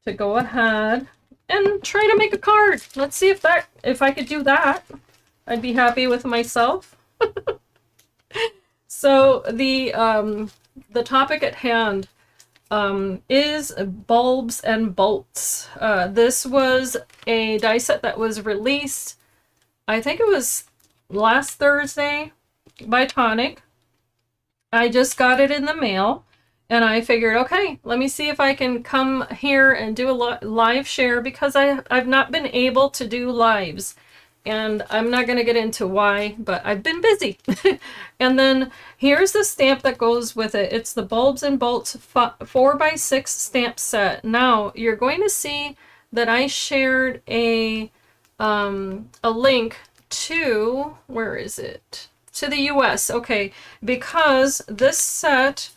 to go ahead and try to make a card. Let's see if I could do that. I'd be happy with myself. So the topic at hand is bulbs and bolts. This was a die set that was released, I think it was last Thursday by Tonic. I just got it in the mail and I figured, okay, let me see if I can come here and do a live share, because I've not been able to do lives. And I'm not going to get into why, but I've been busy. And then here's the stamp that goes with it. It's the Bulbs and Bolts 4x6 stamp set. Now, you're going to see that I shared a link to, where is it? To the US, okay, because this set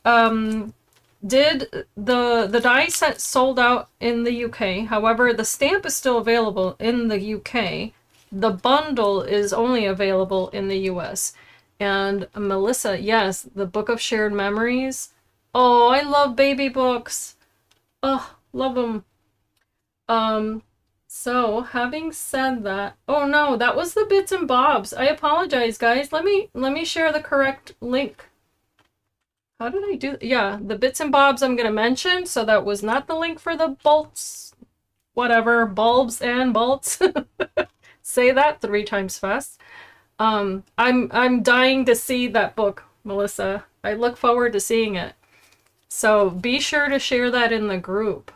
did the die set sold out in the UK. However, the stamp is still available in the UK. The bundle is only available in the US. And Melissa, yes, the Book of Shared Memories. Oh, I love baby books. Oh, love them. So having said that, oh no, that was the Bits and Bobs. I apologize, guys. Let me share the correct link. How did I do? Yeah, the Bits and Bobs I'm going to mention. So that was not the link for the bolts, whatever, bulbs and bolts. Say that 3 times fast. I'm dying to see that book, Melissa. I look forward to seeing it. So be sure to share that in the group.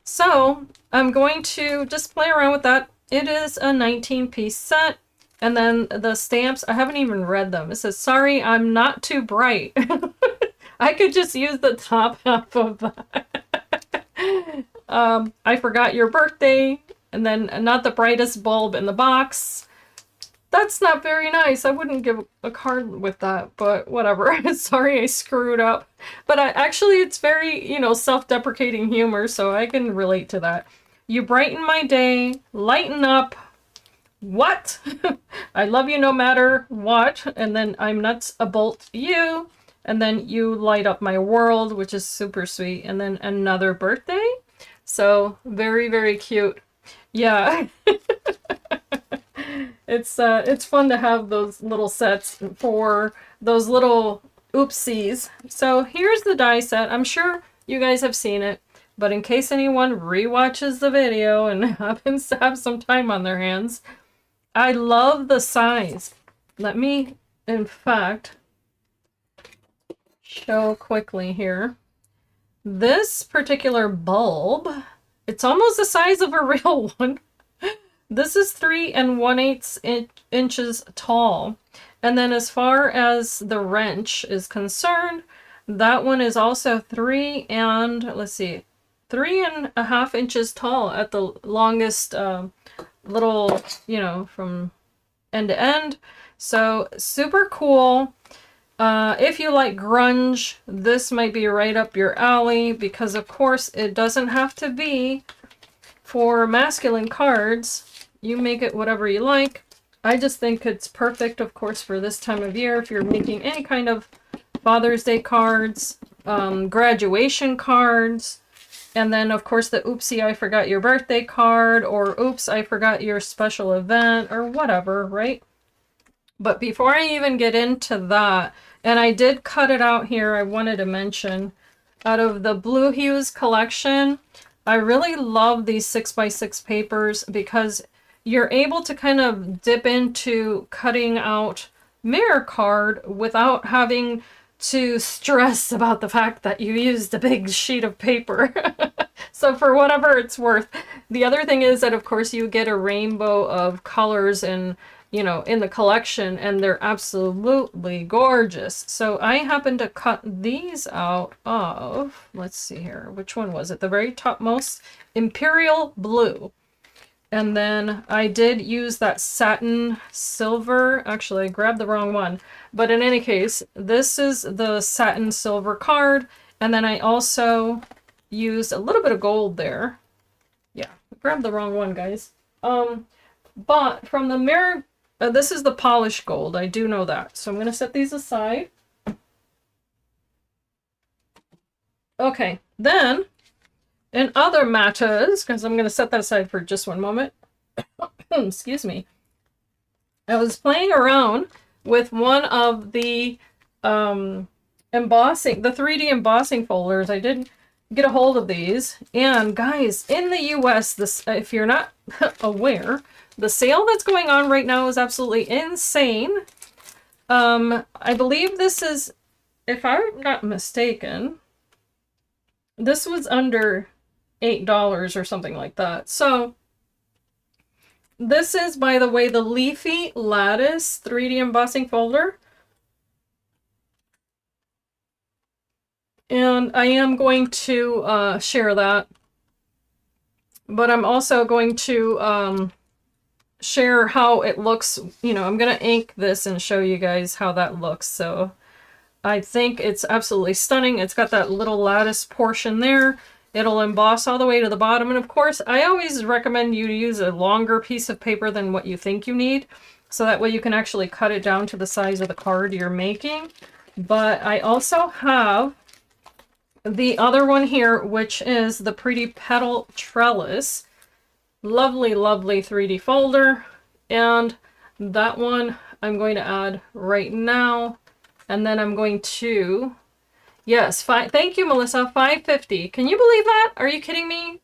So I'm going to just play around with that. It is a 19-piece set. And then the stamps, I haven't even read them. It says, sorry, I'm not too bright. I could just use the top half of that. I forgot your birthday. And then not the brightest bulb in the box. That's not very nice. I wouldn't give a card with that, but whatever. Sorry I screwed up. But actually it's very, you know, self-deprecating humor, so I can relate to that. You brighten my day, lighten up. What? I love you no matter what. And then I'm nuts a bolt you. And then you light up my world, which is super sweet. And then another birthday. So very, very cute. Yeah. It's fun to have those little sets for those little oopsies. So here's the die set. I'm sure you guys have seen it, but in case anyone rewatches the video and happens to have some time on their hands, I love the size. Let me, in fact, show quickly here. This particular bulb, it's almost the size of a real one. This is 3 1/8 inches tall. And then as far as the wrench is concerned, that one is also 3 and, let's see, 3.5 inches tall at the longest little, you know, from end to end. So super cool. If you like grunge, this might be right up your alley, because of course it doesn't have to be for masculine cards. You make it whatever you like. I just think it's perfect, of course, for this time of year if you're making any kind of Father's Day cards, graduation cards, and then of course the oopsie I forgot your birthday card, or oops I forgot your special event, or whatever, right? But before I even get into that, and I did cut it out here, I wanted to mention, out of the Blue Hues collection, I really love these 6x6 papers because you're able to kind of dip into cutting out mirror card without having to stress about the fact that you used a big sheet of paper. So for whatever it's worth. The other thing is that of course you get a rainbow of colors and, you know, in the collection, and they're absolutely gorgeous. So I happened to cut these out of, let's see here, which one was it? The very topmost, Imperial Blue. And then I did use that satin silver. Actually, I grabbed the wrong one. But in any case, this is the satin silver card. And then I also used a little bit of gold there. Yeah, I grabbed the wrong one, guys. But from the mirror, this is the polished gold. I do know that. So I'm going to set these aside. Okay, Then, in other matters, because I'm going to set that aside for just one moment. Excuse me. I was playing around with one of the embossing, the 3D embossing folders. I did get a hold of these. And guys, in the US, this, if you're not aware, the sale that's going on right now is absolutely insane. I believe this is, if I'm not mistaken, this was under $8 or something like that. So this is, by the way, the Leafy Lattice 3D embossing folder. And I am going to share that. But I'm also going to share how it looks. You know, I'm going to ink this and show you guys how that looks. So I think it's absolutely stunning. It's got that little lattice portion there. It'll emboss all the way to the bottom. And of course, I always recommend you to use a longer piece of paper than what you think you need. So that way you can actually cut it down to the size of the card you're making. But I also have the other one here, which is the pretty Petal Trellis. Lovely, lovely 3D folder. And that one I'm going to add right now. And then I'm going to, yes, thank you, Melissa, $5.50. Can you believe that? Are you kidding me?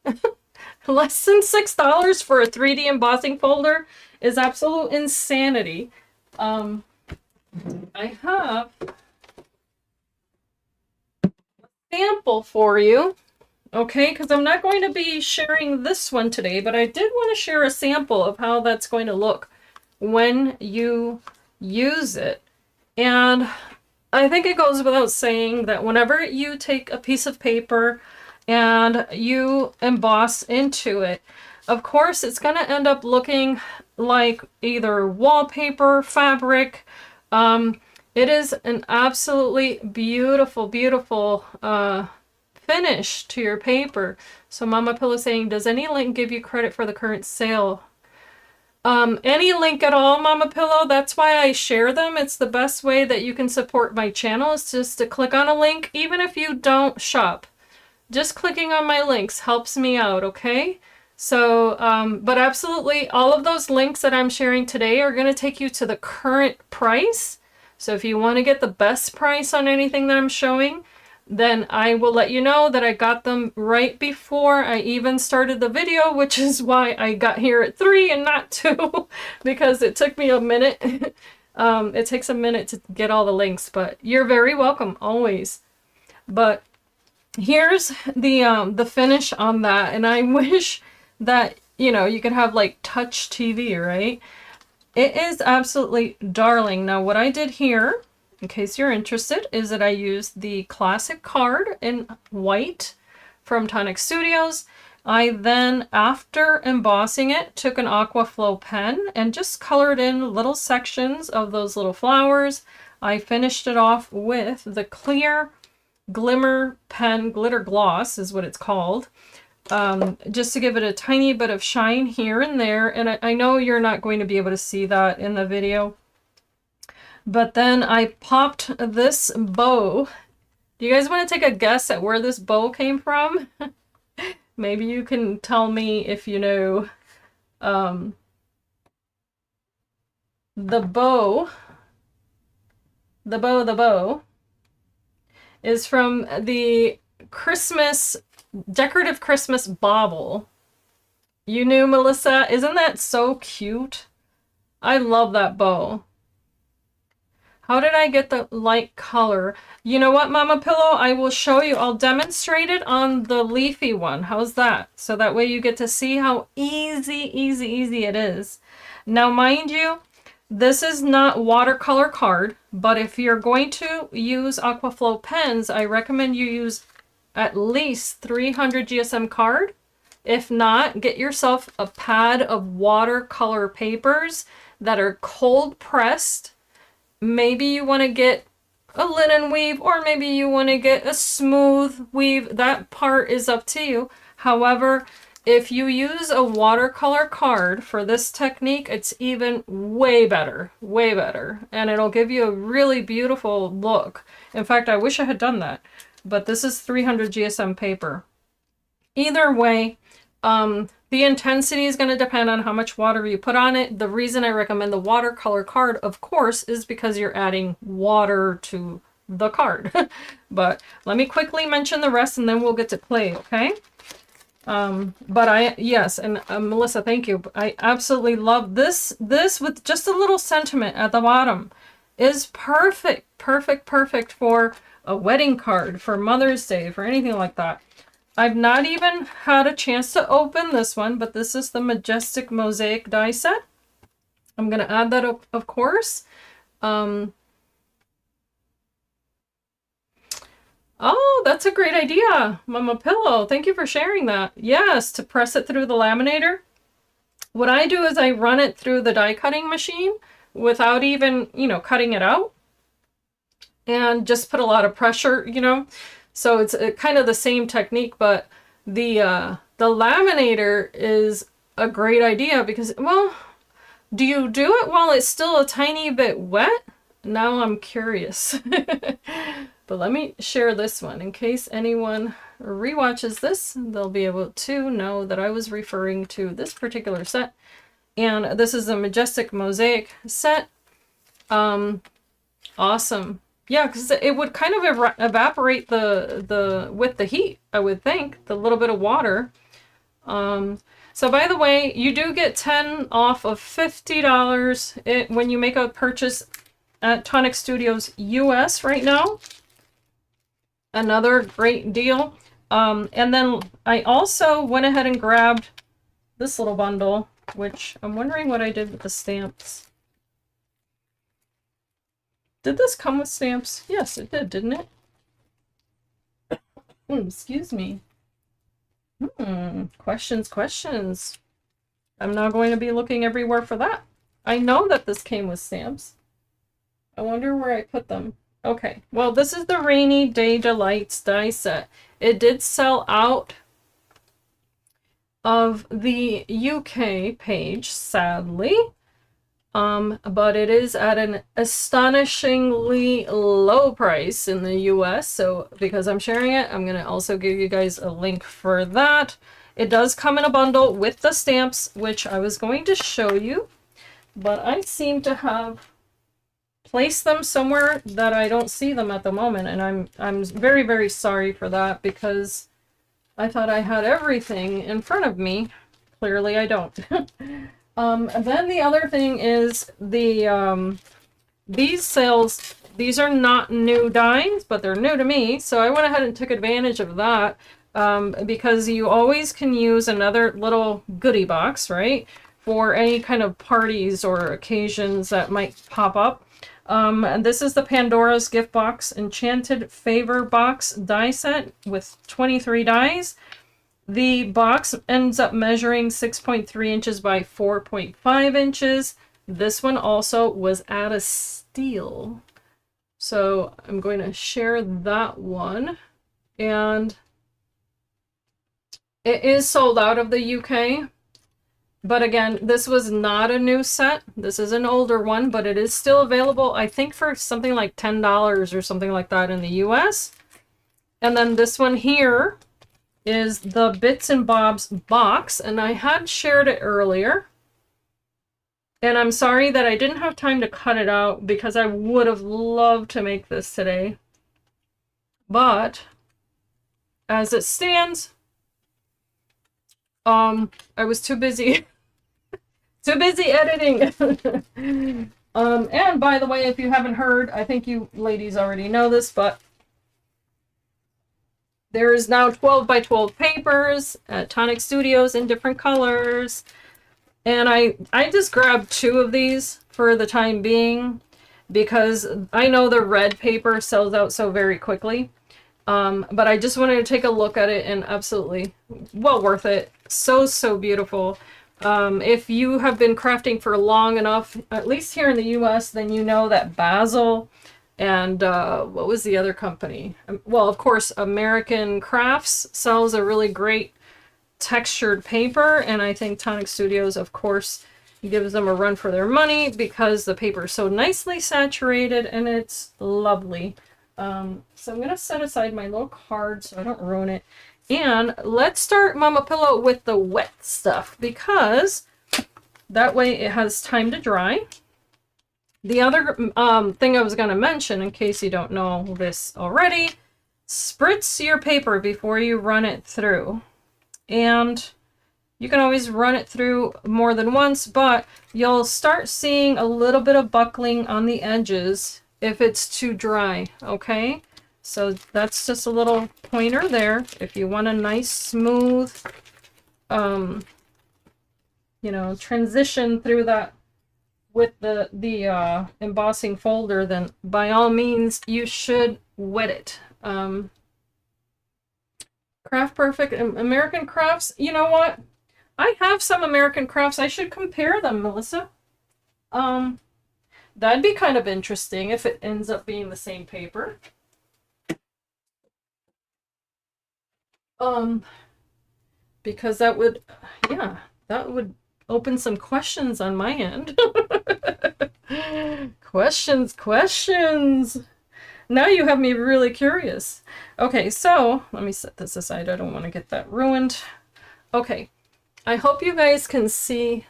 Less than $6 for a 3D embossing folder is absolute insanity. I have a sample for you, okay? Because I'm not going to be sharing this one today, but I did want to share a sample of how that's going to look when you use it. And I think it goes without saying that whenever you take a piece of paper and you emboss into it, of course, it's going to end up looking like either wallpaper, fabric. It is an absolutely beautiful, beautiful finish to your paper. So Mama Pillow saying, does any link give you credit for the current sale? Any link at all, Mama Pillow. That's why I share them. It's the best way that you can support my channel is just to click on a link, even if you don't shop. Just clicking on my links helps me out, okay? So, but absolutely, all of those links that I'm sharing today are going to take you to the current price. So if you want to get the best price on anything that I'm showing, then I will let you know that I got them right before I even started the video, which is why I got here at 3 and not 2, because it took me a minute. It takes a minute to get all the links, but you're very welcome, always. But here's the finish on that, and I wish that, you know, you could have like touch TV, right? It is absolutely darling. Now, what I did here, in case you're interested, is that I used the classic card in white from Tonic Studios. I then, after embossing it, took an aqua flow pen and just colored in little sections of those little flowers. I finished it off with the clear glimmer pen, glitter gloss is what it's called, just to give it a tiny bit of shine here and there. And I know you're not going to be able to see that in the video. But then I popped this bow. Do you guys want to take a guess at where this bow came from? Maybe you can tell me if you know. The bow is from the Christmas, decorative Christmas bauble. You knew, Melissa? Isn't that so cute? I love that bow. How did I get the light color? You know what, Mama Pillow? I will show you. I'll demonstrate it on the Leafy one. How's that? So that way you get to see how easy it is. Now, mind you, this is not watercolor card, but if you're going to use Aquaflow pens, I recommend you use at least 300 GSM card. If not, get yourself a pad of watercolor papers that are cold pressed. Maybe you want to get a linen weave, or maybe you want to get a smooth weave. That part is up to you. However, if you use a watercolor card for this technique, it's even way better, and it'll give you a really beautiful look. In fact, I wish I had done that. but this is 300 GSM paper. Either way, the intensity is going to depend on how much water you put on it. The reason I recommend the watercolor card, of course, is because you're adding water to the card. But let me quickly mention the rest and then we'll get to clay, okay? But yes, and Melissa, thank you. I absolutely love this. This with just a little sentiment at the bottom is perfect, perfect, perfect for a wedding card, for Mother's Day, for anything like that. I've not even had a chance to open this one, but this is the Majestic Mosaic die set. I'm going to add that up, of course. Oh, that's a great idea, Mama Pillow. Thank you for sharing that. Yes, to press it through the laminator. What I do is I run it through the die cutting machine without even, you know, cutting it out. And just put a lot of pressure, you know. So it's kind of the same technique, but the laminator is a great idea because, well, do you do it while it's still a tiny bit wet? Now I'm curious. But let me share this one in case anyone rewatches this. They'll be able to know that I was referring to this particular set. And this is the Majestic Mosaic set. Awesome. Yeah, because it would kind of evaporate the with the heat, I would think, the little bit of water. So by the way, you do get 10 off of $50 when you make a purchase at Tonic Studios US right now. Another great deal. And then I also went ahead and grabbed this little bundle, which I'm wondering what I did with the stamps. Did this come with stamps? Yes, it did, didn't it? Excuse me. Questions, questions. I'm not going to be looking everywhere for that. I know that this came with stamps. I wonder where I put them. Okay, well, this is the Rainy Day Delights die set. It did sell out of the UK page, sadly. But it is at an astonishingly low price in the US. So because I'm sharing it, I'm going to also give you guys a link for that. It does come in a bundle with the stamps, which I was going to show you, but I seem to have placed them somewhere that I don't see them at the moment. And I'm very, very sorry for that because I thought I had everything in front of me. Clearly I don't. And then the other thing is these sales, these are not new dies, but they're new to me. So I went ahead and took advantage of that because you always can use another little goodie box, right? For any kind of parties or occasions that might pop up. And this is the Pandoras gift box Enchanted Favor box die set with 23 dies. The box ends up measuring 6.3 inches by 4.5 inches. This one also was out of steel. So I'm going to share that one. And it is sold out of the UK. But again, this was not a new set. This is an older one, but it is still available, I think, for something like $10 or something like that in the US. And then this one here is the Bits and Bobs box, and I had shared it earlier. And I'm sorry that I didn't have time to cut it out because I would have loved to make this today. But as it stands, I was too busy. Too busy editing. And by the way, if you haven't heard, I think you ladies already know this, but there is now 12 by 12 papers at Tonic Studios in different colors. And I just grabbed 2 of these for the time being because I know the red paper sells out so very quickly. But I just wanted to take a look at it and absolutely well worth it. So, so beautiful. If you have been crafting for long enough, at least here in the US, then you know that Basil and what was the other company? Well, of course, American Crafts sells a really great textured paper, and I think Tonic Studios, of course, gives them a run for their money because the paper is so nicely saturated and it's lovely. So I'm gonna set aside my little card so I don't ruin it. And let's start Mama Pillow with the wet stuff, because that way it has time to dry. The other thing I was going to mention, in case you don't know this already, spritz your paper before you run it through. And you can always run it through more than once, but you'll start seeing a little bit of buckling on the edges if it's too dry, okay? So that's just a little pointer there. If you want a nice smooth, you know, transition through that with the embossing folder, then by all means you should wet it. Craft Perfect American Crafts, you know what? I have some American Crafts. I should compare them, Melissa. That'd be kind of interesting if it ends up being the same paper. Because that would, yeah, that would open some questions on my end. Questions. Now you have me really curious. Okay, so let me set this aside. I don't want to get that ruined. Okay, I hope you guys can see.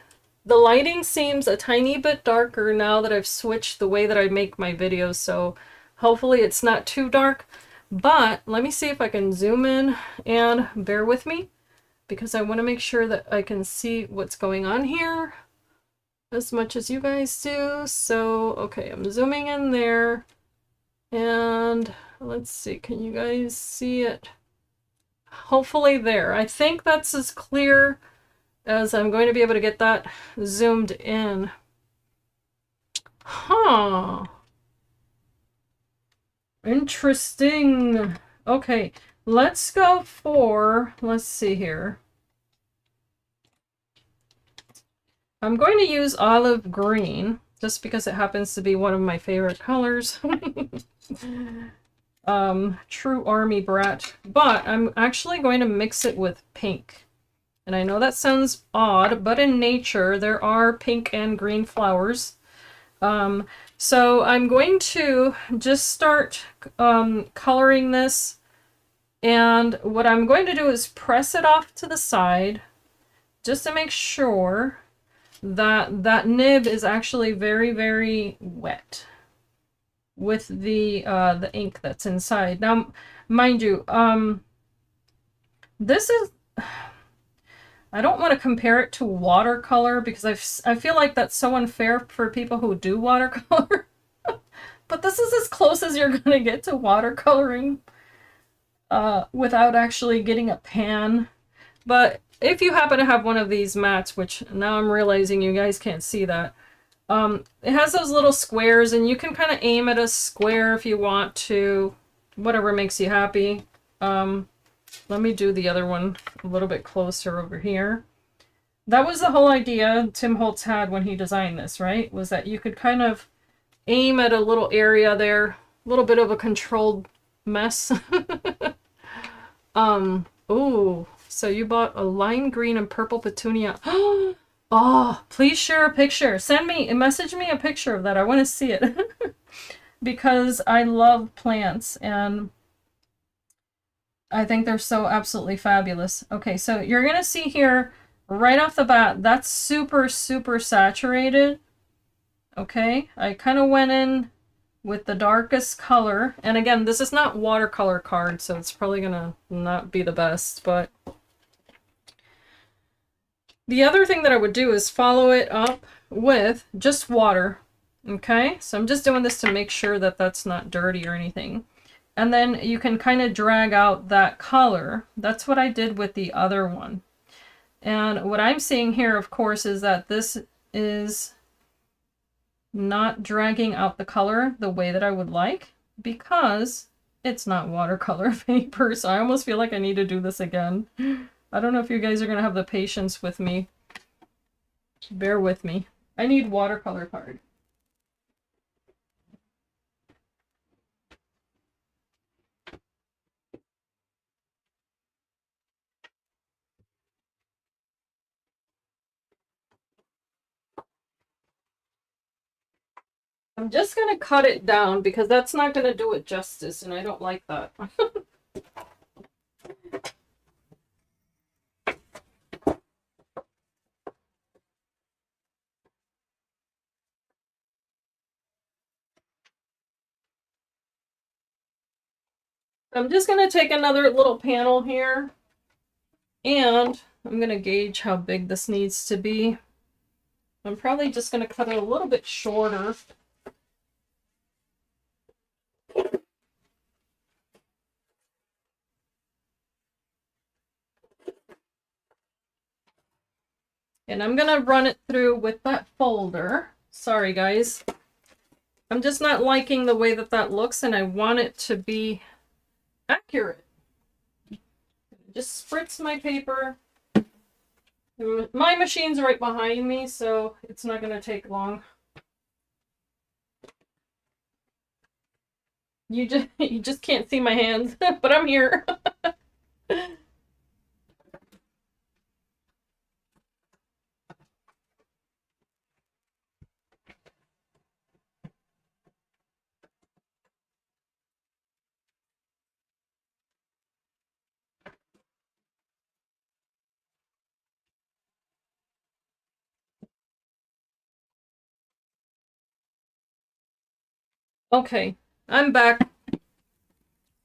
The lighting seems a tiny bit darker now that I've switched the way that I make my videos, so hopefully it's not too dark. But let me see if I can zoom in, and bear with me, because I want to make sure that I can see what's going on here as much as you guys do. So, okay, I'm zooming in there, and let's see, can you guys see it? Hopefully there. I think that's as clear as I'm going to be able to get that zoomed in. Huh. Interesting. Okay, let's go for, let's see here. I'm going to use olive green, just because it happens to be one of my favorite colors. True Army Brat. But I'm actually going to mix it with pink. And I know that sounds odd, but in nature there are pink and green flowers. So I'm going to just start coloring this. And what I'm going to do is press it off to the side, just to make sure that that nib is actually very, very wet with the ink that's inside. Now, mind you, this is, I don't want to compare it to watercolor, because I feel like that's so unfair for people who do watercolor. But this is as close as you're going to get to watercoloring without actually getting a pan. But if you happen to have one of these mats, which now I'm realizing you guys can't see that, it has those little squares, and you can kind of aim at a square if you want to, whatever makes you happy. Let me do the other one a little bit closer over here. That was the whole idea Tim Holtz had when he designed this, right? Was that you could kind of aim at a little area there, a little bit of a controlled mess. Ooh, so you bought a lime green and purple petunia. Oh, please share a picture. Message me a picture of that. I want to see it. Because I love plants, and I think they're so absolutely fabulous. Okay, so you're going to see here right off the bat, that's super, super saturated. Okay, I kind of went in with the darkest color. And again, this is not watercolor card, so it's probably going to not be the best, but the other thing that I would do is follow it up with just water. Okay, so I'm just doing this to make sure that that's not dirty or anything. And then you can kind of drag out that color. That's what I did with the other one. And what I'm seeing here, of course, is that this is not dragging out the color the way that I would like, because it's not watercolor paper. So I almost feel like I need to do this again. I don't know if you guys are going to have the patience with me. Bear with me. I need watercolor card. I'm just going to cut it down because that's not going to do it justice, and I don't like that. I'm just going to take another little panel here, and I'm going to gauge how big this needs to be. I'm probably just going to cut it a little bit shorter. And I'm going to run it through with that folder. Sorry, guys. I'm just not liking the way that that looks, and I want it to be accurate. Just spritz my paper. My machine's right behind me, so it's not going to take long. You just can't see my hands, but I'm here. Okay, I'm back.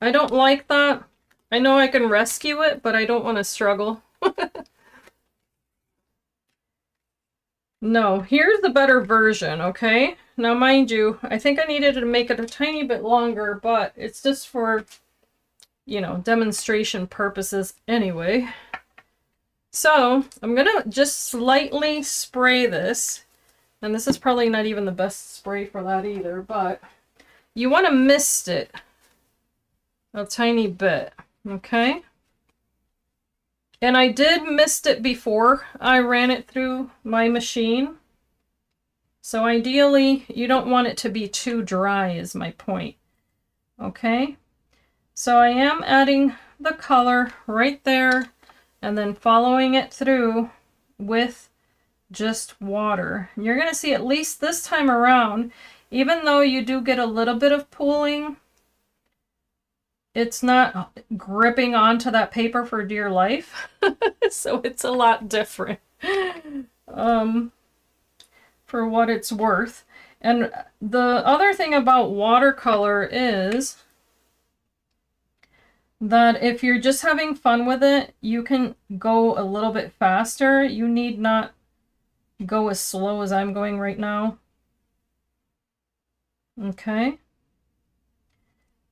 I don't like that. I know I can rescue it, but I don't want to struggle. No, here's the better version, okay? Now, mind you, I think I needed to make it a tiny bit longer, but it's just for, you know, demonstration purposes anyway. So, I'm gonna just slightly spray this, and this is probably not even the best spray for that either, but you want to mist it a tiny bit, okay? And I did mist it before I ran it through my machine. So ideally, you don't want it to be too dry is my point. Okay? So I am adding the color right there and then following it through with just water. You're going to see at least this time around, even though you do get a little bit of pooling, it's not gripping onto that paper for dear life. So it's a lot different for what it's worth. And the other thing about watercolor is that if you're just having fun with it, you can go a little bit faster. You need not go as slow as I'm going right now. Okay.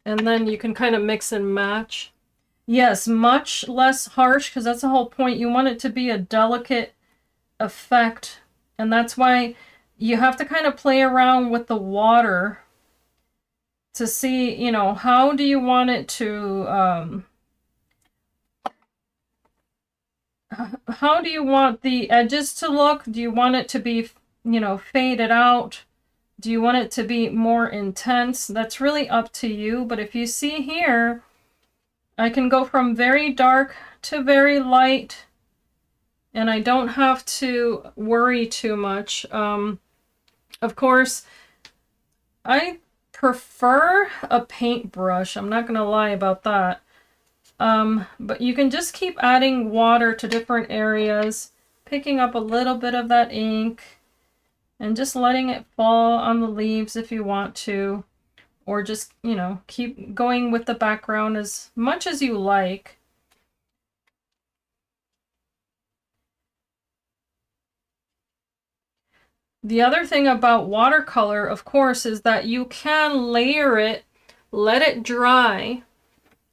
And then you can kind of mix and match. Yes, much less harsh, because that's the whole point. You want it to be a delicate effect. And that's why you have to kind of play around with the water to see, you know, how do you want it to, how do you want the edges to look? Do you want it to be, you know, faded out? Do you want it to be more intense? That's really up to you. But if you see here, I can go from very dark to very light, and I don't have to worry too much. Of course, I prefer a paintbrush. I'm not going to lie about that. But you can just keep adding water to different areas, picking up a little bit of that ink, and just letting it fall on the leaves if you want to, or just, you know, keep going with the background as much as you like. The other thing about watercolor, of course, is that you can layer it, let it dry,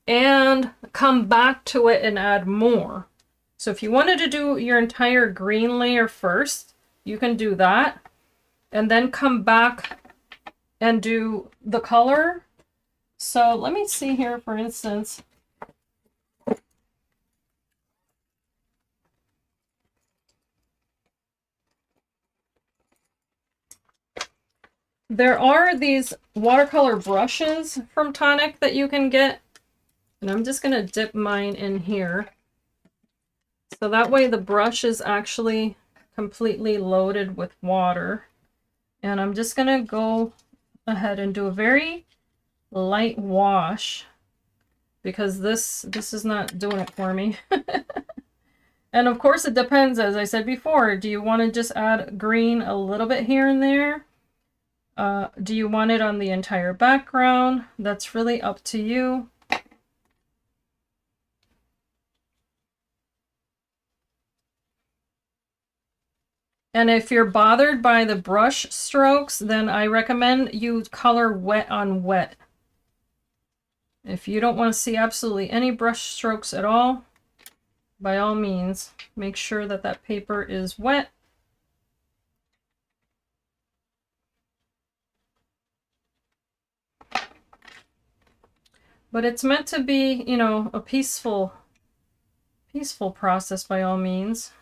and come back to it and add more. So if you wanted to do your entire green layer first, you can do that, and then come back and do the color. So let me see here, for instance. There are these watercolor brushes from Tonic that you can get, and I'm just going to dip mine in here. So that way the brush is actually completely loaded with water. And I'm just going to go ahead and do a very light wash because this is not doing it for me. And of course it depends, as I said before, do you want to just add green a little bit here and there? Do you want it on the entire background? That's really up to you. And if you're bothered by the brush strokes, then I recommend you color wet on wet. If you don't want to see absolutely any brush strokes at all, by all means, make sure that that paper is wet. But it's meant to be, you know, a peaceful process by all means.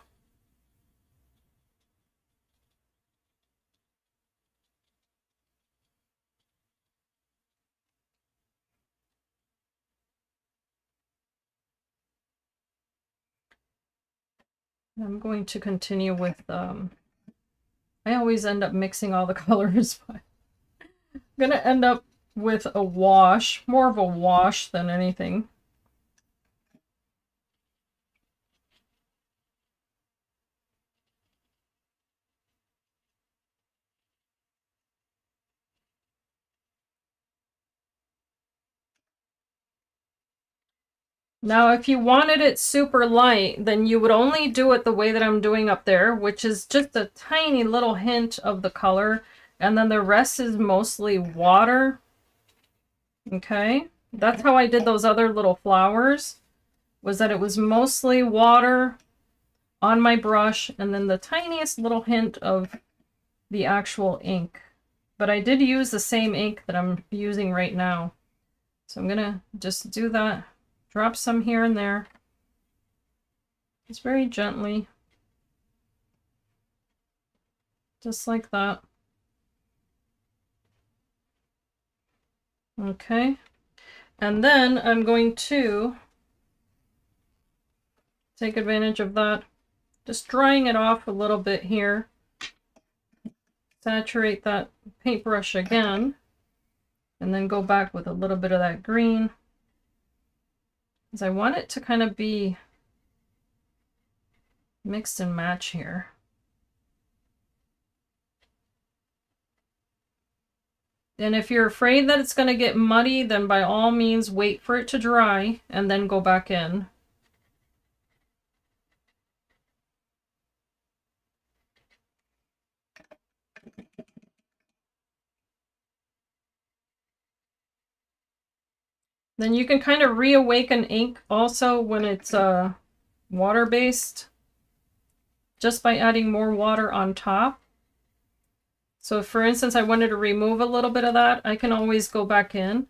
I'm going to continue with, I always end up mixing all the colors, but I'm gonna end up with a wash, more of a wash than anything. Now, if you wanted it super light, then you would only do it the way that I'm doing up there, which is just a tiny little hint of the color, and then the rest is mostly water. Okay, that's how I did those other little flowers, was that it was mostly water on my brush, and then the tiniest little hint of the actual ink. But I did use the same ink that I'm using right now. So I'm gonna just do that. Drop some here and there. Just very gently. Just like that. Okay. And then I'm going to take advantage of that. Just drying it off a little bit here. Saturate that paintbrush again. And then go back with a little bit of that green. Because I want it to kind of be mixed and match here. And if you're afraid that it's going to get muddy, then by all means wait for it to dry and then go back in. Then you can kind of reawaken ink also when it's water-based, just by adding more water on top. So if, for instance, I wanted to remove a little bit of that, I can always go back in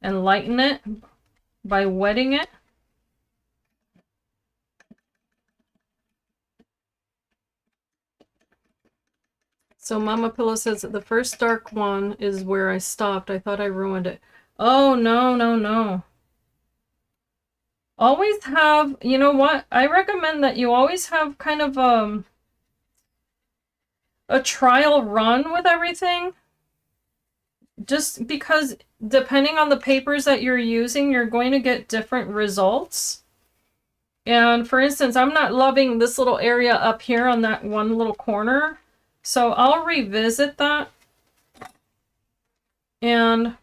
and lighten it by wetting it. So Mama Pillow says that the first dark one is where I stopped. I thought I ruined it. Oh, no, no, no. Always have, you know what? I recommend that you always have kind of a trial run with everything. Just because depending on the papers that you're using, you're going to get different results. And for instance, I'm not loving this little area up here on that one little corner. So I'll revisit that. And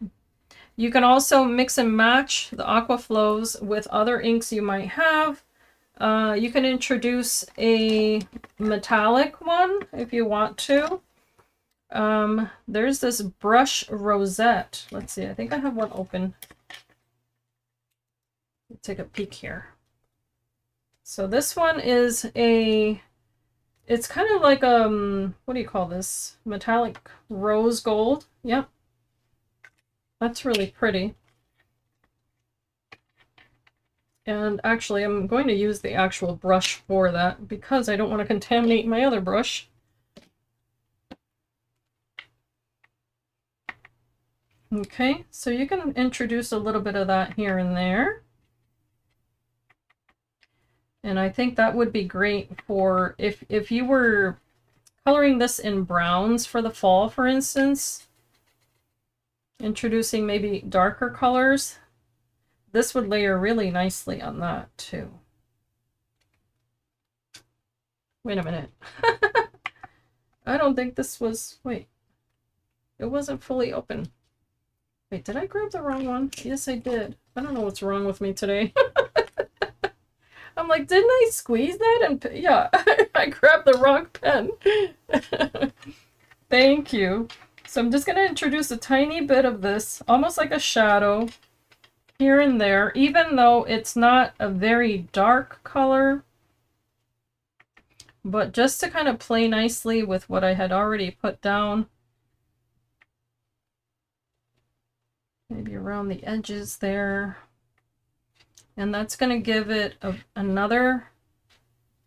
you can also mix and match the aqua flows with other inks you might have. You can introduce a metallic one if you want to. There's this brush rosette. Let's see, I think I have one open. Let's take a peek here. So this one is it's kind of like, what do you call this? Metallic rose gold. Yep. That's really pretty. And actually, I'm going to use the actual brush for that because I don't want to contaminate my other brush. Okay, so you can introduce a little bit of that here and there. And I think that would be great for if you were coloring this in browns for the fall, for instance. introducing maybe darker colors. This would layer really nicely on that too. Wait a minute. I don't think this was, wait, it wasn't fully open. Wait, did I grab the wrong one? Yes, I did. I don't know what's wrong with me today. I'm like, didn't I squeeze that? And yeah, I grabbed the wrong pen. Thank you. So I'm just going to introduce a tiny bit of this, almost like a shadow here and there, even though it's not a very dark color. But just to kind of play nicely with what I had already put down. Maybe around the edges there. And that's going to give it another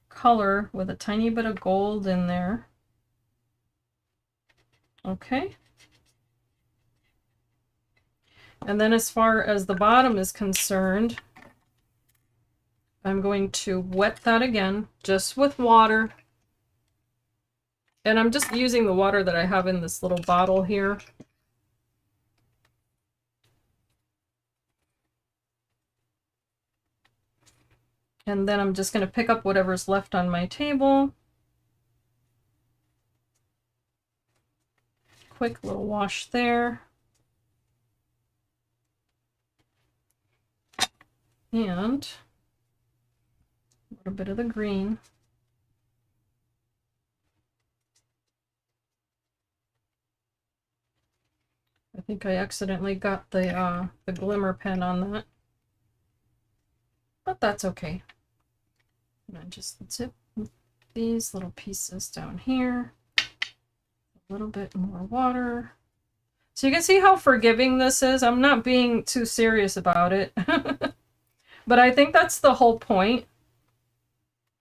color with a tiny bit of gold in there. Okay. And then as far as the bottom is concerned, I'm going to wet that again, just with water. And I'm just using the water that I have in this little bottle here. And then I'm just going to pick up whatever's left on my table. Quick little wash there. And a little bit of the green. I think I accidentally got the glimmer pen on that. But that's okay. And I just zip these little pieces down here. A little bit more water. So you can see how forgiving this is. I'm not being too serious about it. But I think that's the whole point.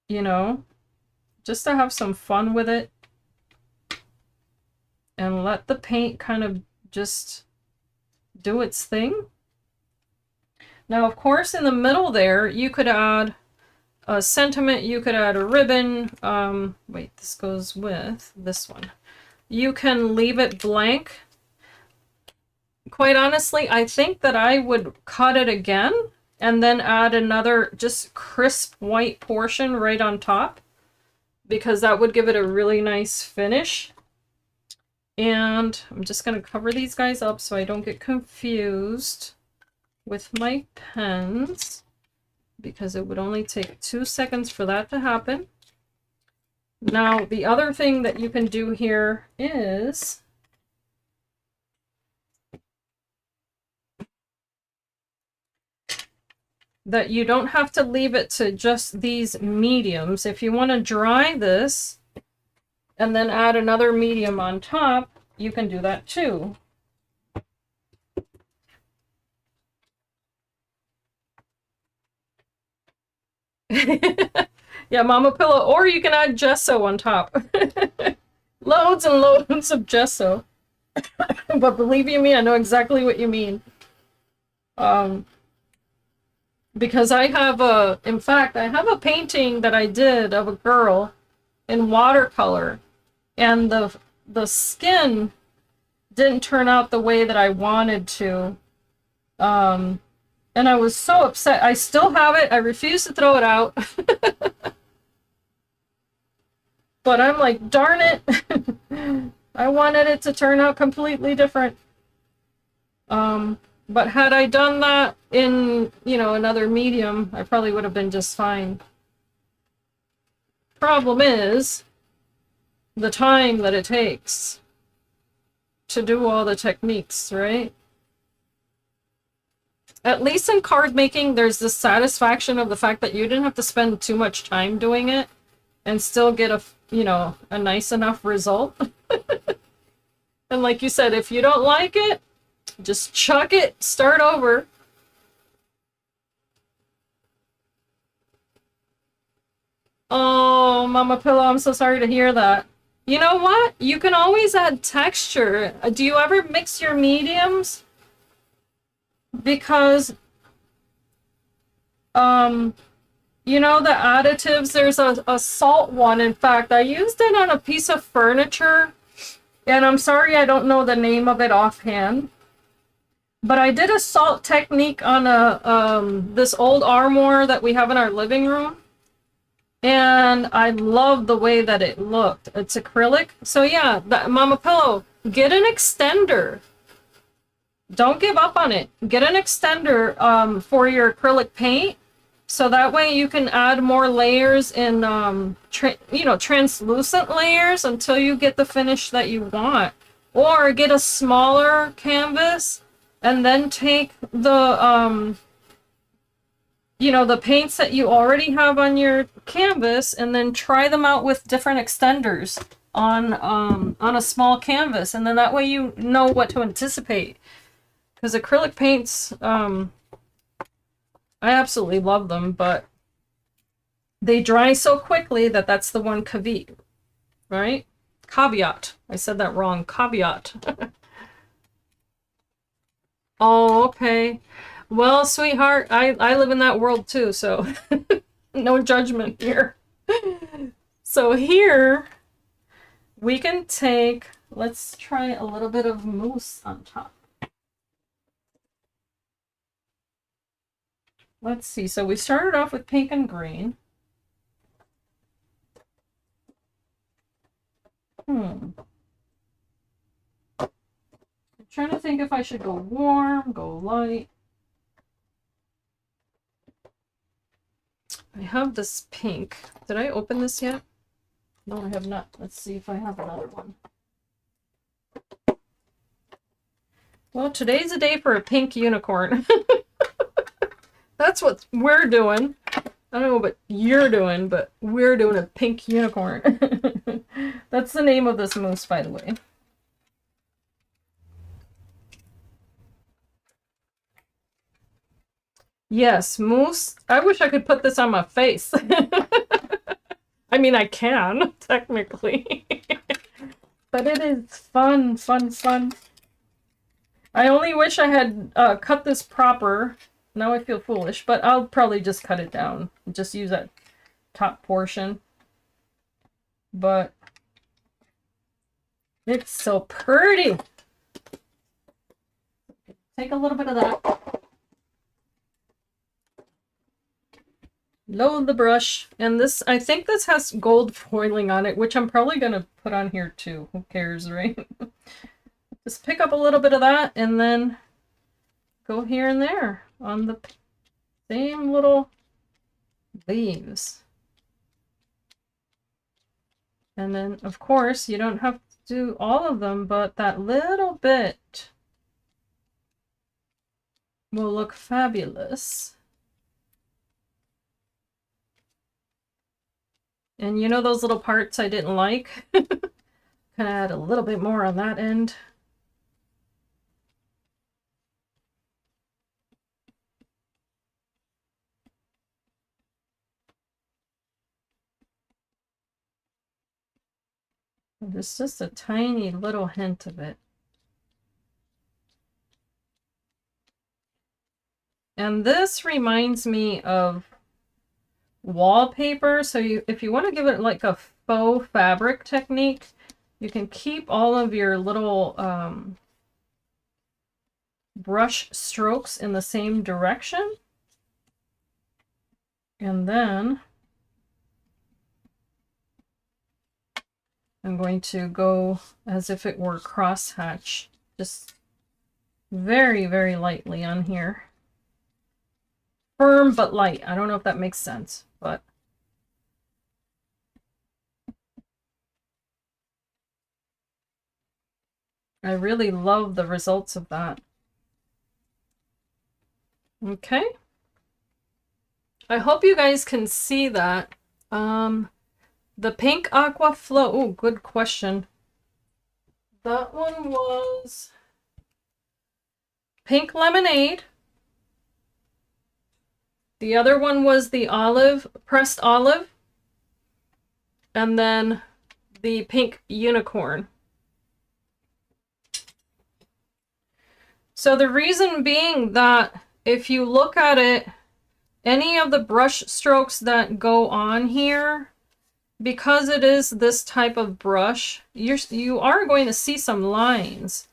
You know, just to have some fun with it. And let the paint kind of just do its thing. Now, of course, in the middle there, you could add a sentiment, you could add a ribbon. Wait, this goes with this one. You can leave it blank. Quite honestly, I think that I would cut it again and then add another just crisp white portion right on top, because that would give it a really nice finish. And I'm just going to cover these guys up so I don't get confused with my pens, because it would only take 2 seconds for that to happen. Now, the other thing that you can do here is that you don't have to leave it to just these mediums. If you want to dry this and then add another medium on top, you can do that too. Yeah, Mama Pillow, or you can add gesso on top. Loads and loads of gesso. But believe you me, I know exactly what you mean. Because I have in fact, I have a painting that I did of a girl in watercolor, and the skin didn't turn out the way that I wanted to. And I was so upset. I still have it. I refuse to throw it out. But I'm like, darn it. I wanted it to turn out completely different. But had I done that in, you know, another medium, I probably would have been just fine. Problem is the time that it takes to do all the techniques, right? At least in card making, there's the satisfaction of the fact that you didn't have to spend too much time doing it and still get a, you know, a nice enough result. And like you said, if you don't like it, just chuck it, start over. Oh, Mama Pillow, I'm so sorry to hear that. You know what? You can always add texture. Do you ever mix your mediums? Because, you know, the additives, there's a salt one. In fact, I used it on a piece of furniture, and I'm sorry I don't know the name of it offhand. But I did a salt technique on this old armoire that we have in our living room. And I love the way that it looked. It's acrylic. So yeah, Mama Pillow, get an extender. Don't give up on it. Get an extender for your acrylic paint. So that way you can add more layers in, translucent layers until you get the finish that you want. Or get a smaller canvas and then take the, the paints that you already have on your canvas and then try them out with different extenders on a small canvas. And then that way you know what to anticipate. Because acrylic paints, I absolutely love them, but they dry so quickly that's the one caveat, right? Caveat. I said that wrong. Caveat. Oh, okay. Well, sweetheart, I live in that world too, so no judgment here. So here we can take, let's try a little bit of mousse on top. Let's see. So we started off with pink and green. I'm trying to think if I should go warm, go light. I have this pink. Did I open this yet? No, I have not. Let's see if I have another one. Well, today's a day for a pink unicorn. That's what we're doing. I don't know what you're doing, but we're doing a pink unicorn. That's the name of this mousse, by the way. Yes, mousse. I wish I could put this on my face. I mean, I can, technically. But it is fun, fun, fun. I only wish I had cut this proper. Now I feel foolish, but I'll probably just cut it down. Just use that top portion. But it's so pretty. Take a little bit of that. Load the brush. And this, I think this has gold foiling on it, which I'm probably going to put on here too. Who cares, right? Just pick up a little bit of that and then go here and there on the same little leaves. And then, of course, you don't have to do all of them, but that little bit will look fabulous. And you know those little parts I didn't like? Kind of add a little bit more on that end. There's just a tiny little hint of it. And this reminds me of wallpaper. So if you want to give it like a faux fabric technique, you can keep all of your little brush strokes in the same direction. And then I'm going to go as if it were crosshatch, just very, very lightly on here. Firm but light. I don't know if that makes sense, but I really love the results of that. Okay. I hope you guys can see that. The pink aqua flow. Oh, good question. That one was pink lemonade. The other one was the olive, pressed olive. And then the pink unicorn. So the reason being that if you look at it, any of the brush strokes that go on here, because it is this type of brush, you are going to see some lines.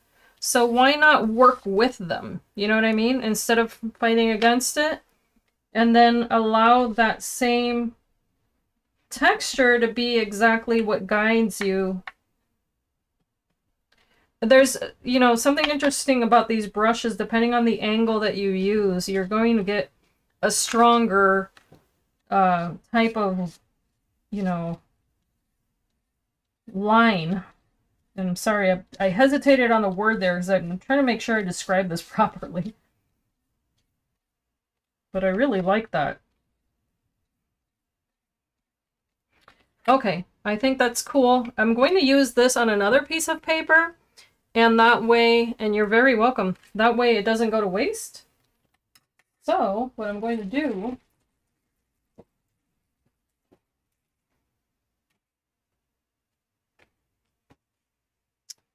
So why not work with them? You know what I mean? Instead of fighting against it, and then allow that same texture to be exactly what guides you. There's, you know, something interesting about these brushes. Depending on the angle that you use, you're going to get a stronger type of, you know, line. And I'm sorry, I hesitated on the word there because I'm trying to make sure I describe this properly. But I really like that. Okay, I think that's cool. I'm going to use this on another piece of paper. And that way, and you're very welcome, that way it doesn't go to waste. So, what I'm going to do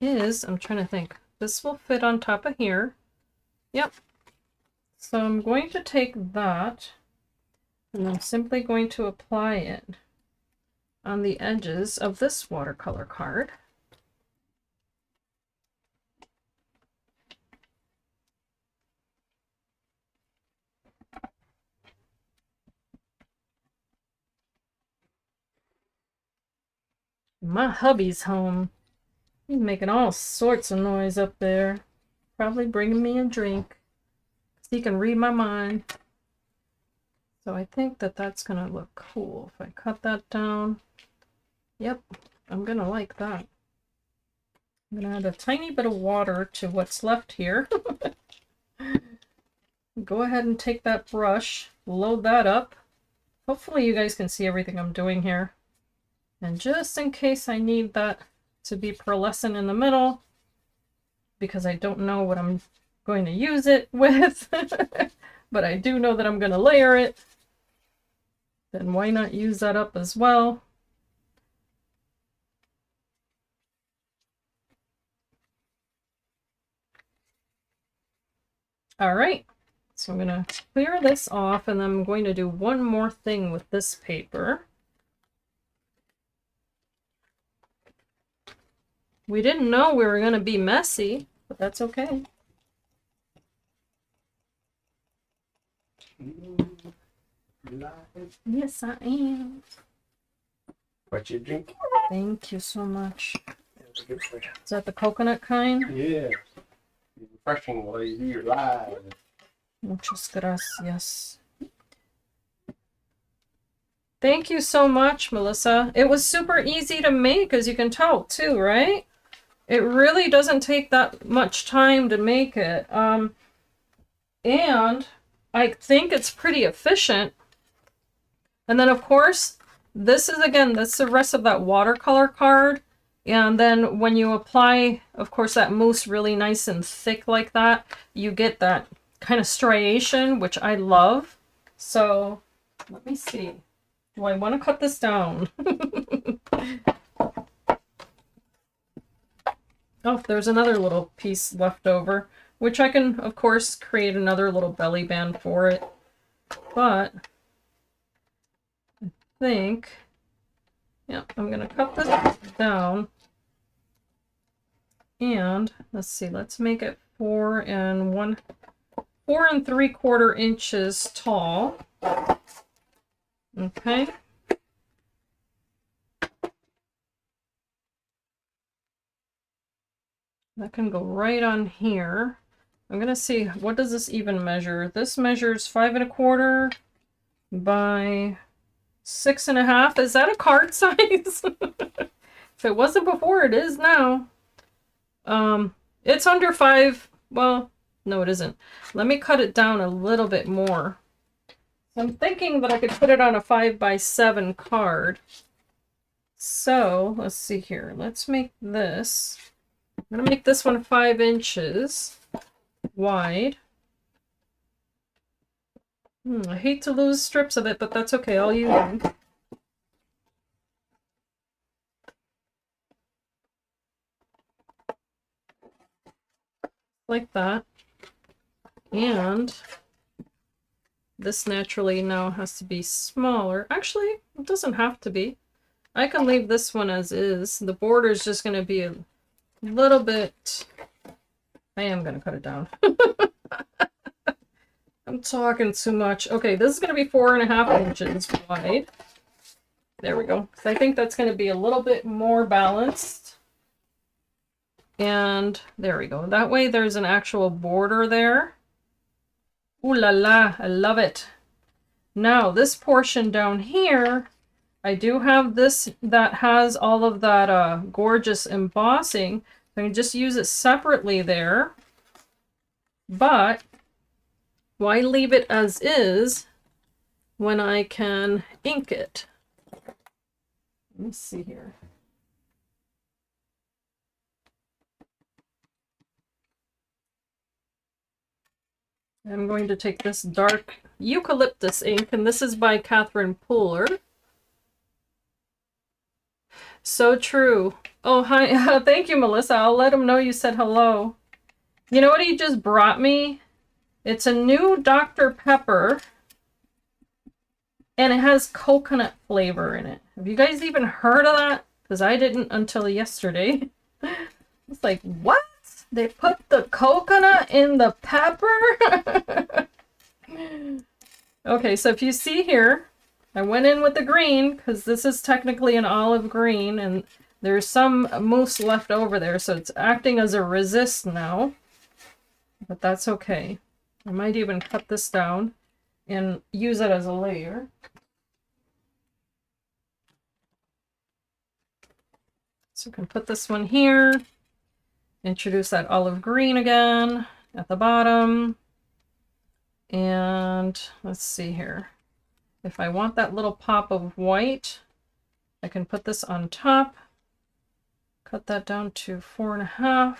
is, I'm trying to think, this will fit on top of here. Yep. So I'm going to take that, and I'm simply going to apply it on the edges of this watercolor card. My hubby's home. He's making all sorts of noise up there. Probably bringing me a drink. He can read my mind. So I think that that's going to look cool. If I cut that down. Yep, I'm going to like that. I'm going to add a tiny bit of water to what's left here. Go ahead and take that brush. Load that up. Hopefully you guys can see everything I'm doing here. And just in case I need that to be pearlescent in the middle, because I don't know what I'm going to use it with, but I do know that I'm going to layer it, then why not use that up as well? All right, so I'm going to clear this off, and then I'm going to do one more thing with this paper. We didn't know we were going to be messy, but that's okay. Yes, I am. What you drink? Thank you so much. Is that the coconut kind? Yeah. Refreshing while you're live. Muchas gracias. Thank you so much, Melissa. It was super easy to make, as you can tell, too, right? It really doesn't take that much time to make it. And I think it's pretty efficient. And then, of course, this is, again, that's the rest of that watercolor card. And then when you apply, of course, that mousse really nice and thick like that, you get that kind of striation, which I love. So, let me see. Do I want to cut this down? Oh, there's another little piece left over, which I can, of course, create another little belly band for it. But I think, yeah, I'm going to cut this down. And let's see, let's make it 4 3/4 inches tall. Okay. That can go right on here. I'm going to see, what does this even measure? This measures 5 1/4 by 6 1/2. Is that a card size? If it wasn't before, it is now. It's under 5. Well, no, it isn't. Let me cut it down a little bit more. So I'm thinking that I could put it on a 5 by 7 card. So let's see here. Let's make this. I'm going to make this one 5 inches wide. I hate to lose strips of it, but that's okay. I'll use them. Like that. And this naturally now has to be smaller. Actually, it doesn't have to be. I can leave this one as is. The border is just going to be a little bit I am going to cut it down. I'm talking too much. Okay, this is going to be 4.5 inches wide. There we go. So I think that's going to be a little bit more balanced. And there we go. That way there's an actual border there. Ooh la la, I love it. Now this portion down here, I do have this that has all of that gorgeous embossing. I can just use it separately there. But why leave it as is when I can ink it? Let me see here. I'm going to take this dark eucalyptus ink, and this is by Catherine Pooler. So true. Oh, hi. Thank you, Melissa. I'll let him know you said hello. You know what he just brought me? It's a new Dr. Pepper, and it has coconut flavor in it. Have you guys even heard of that? Because I didn't until yesterday. It's like, what? They put the coconut in the pepper? Okay, so if you see here, I went in with the green because this is technically an olive green and there's some mousse left over there, so it's acting as a resist now. But that's okay. I might even cut this down and use it as a layer. So we can put this one here. Introduce that olive green again at the bottom. And let's see here. If I want that little pop of white, I can put this on top. Cut that down to 4.5.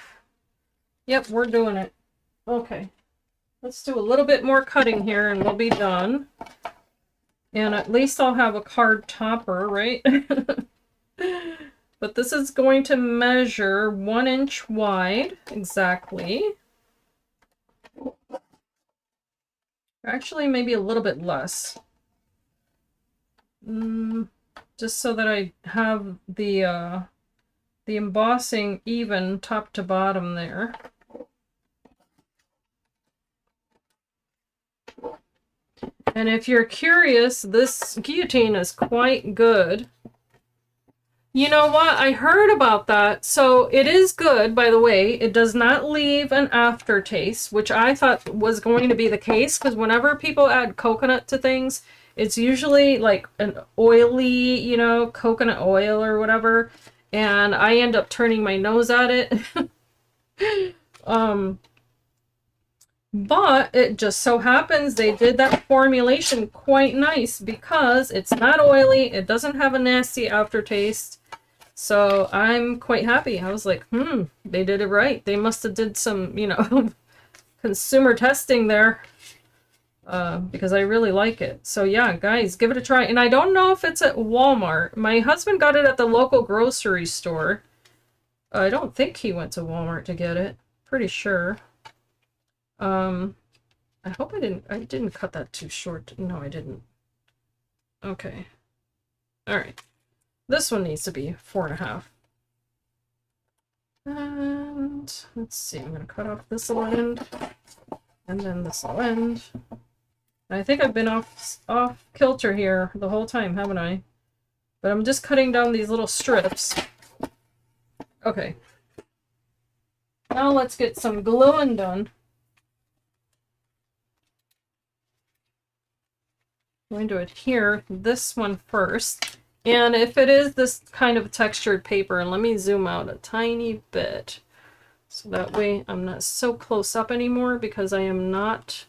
Yep, we're doing it. Okay. Let's do a little bit more cutting here and we'll be done. And at least I'll have a card topper, right? But this is going to measure 1 inch wide, exactly. Actually, maybe a little bit less. Just so that I have the embossing even top to bottom there. And if you're curious, this guillotine is quite good. You know what? I heard about that. So it is good, by the way. It does not leave an aftertaste, which I thought was going to be the case, because whenever people add coconut to things, it's usually like an oily, you know, coconut oil or whatever, and I end up turning my nose at it. But it just so happens they did that formulation quite nice because it's not oily, it doesn't have a nasty aftertaste. So I'm quite happy. I was like, they did it right. They must have did some, you know, consumer testing there. Because I really like it. So yeah, guys, give it a try. And I don't know if it's at Walmart. My husband got it at the local grocery store. I don't think he went to Walmart to get it. Pretty sure. I hope I didn't cut that too short. No, I didn't. Okay. All right. This one needs to be 4.5. And let's see, I'm going to cut off this little end and then this little end. I think I've been off kilter here the whole time, haven't I? But I'm just cutting down these little strips. Okay. Now let's get some gluing done. I'm going to adhere this one first. And if it is this kind of textured paper, and let me zoom out a tiny bit, so that way I'm not so close up anymore because I am not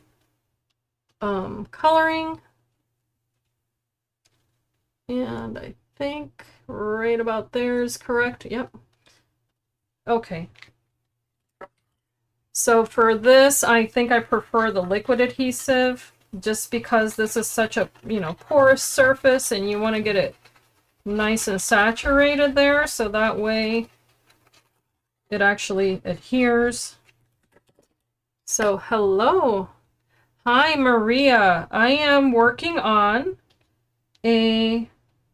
coloring. And I think right about there is correct. Yep. Okay. So for this, I think I prefer the liquid adhesive just because this is such a, you know, porous surface and you want to get it nice and saturated there, so that way it actually adheres. So hello. Hi Maria. I am working on a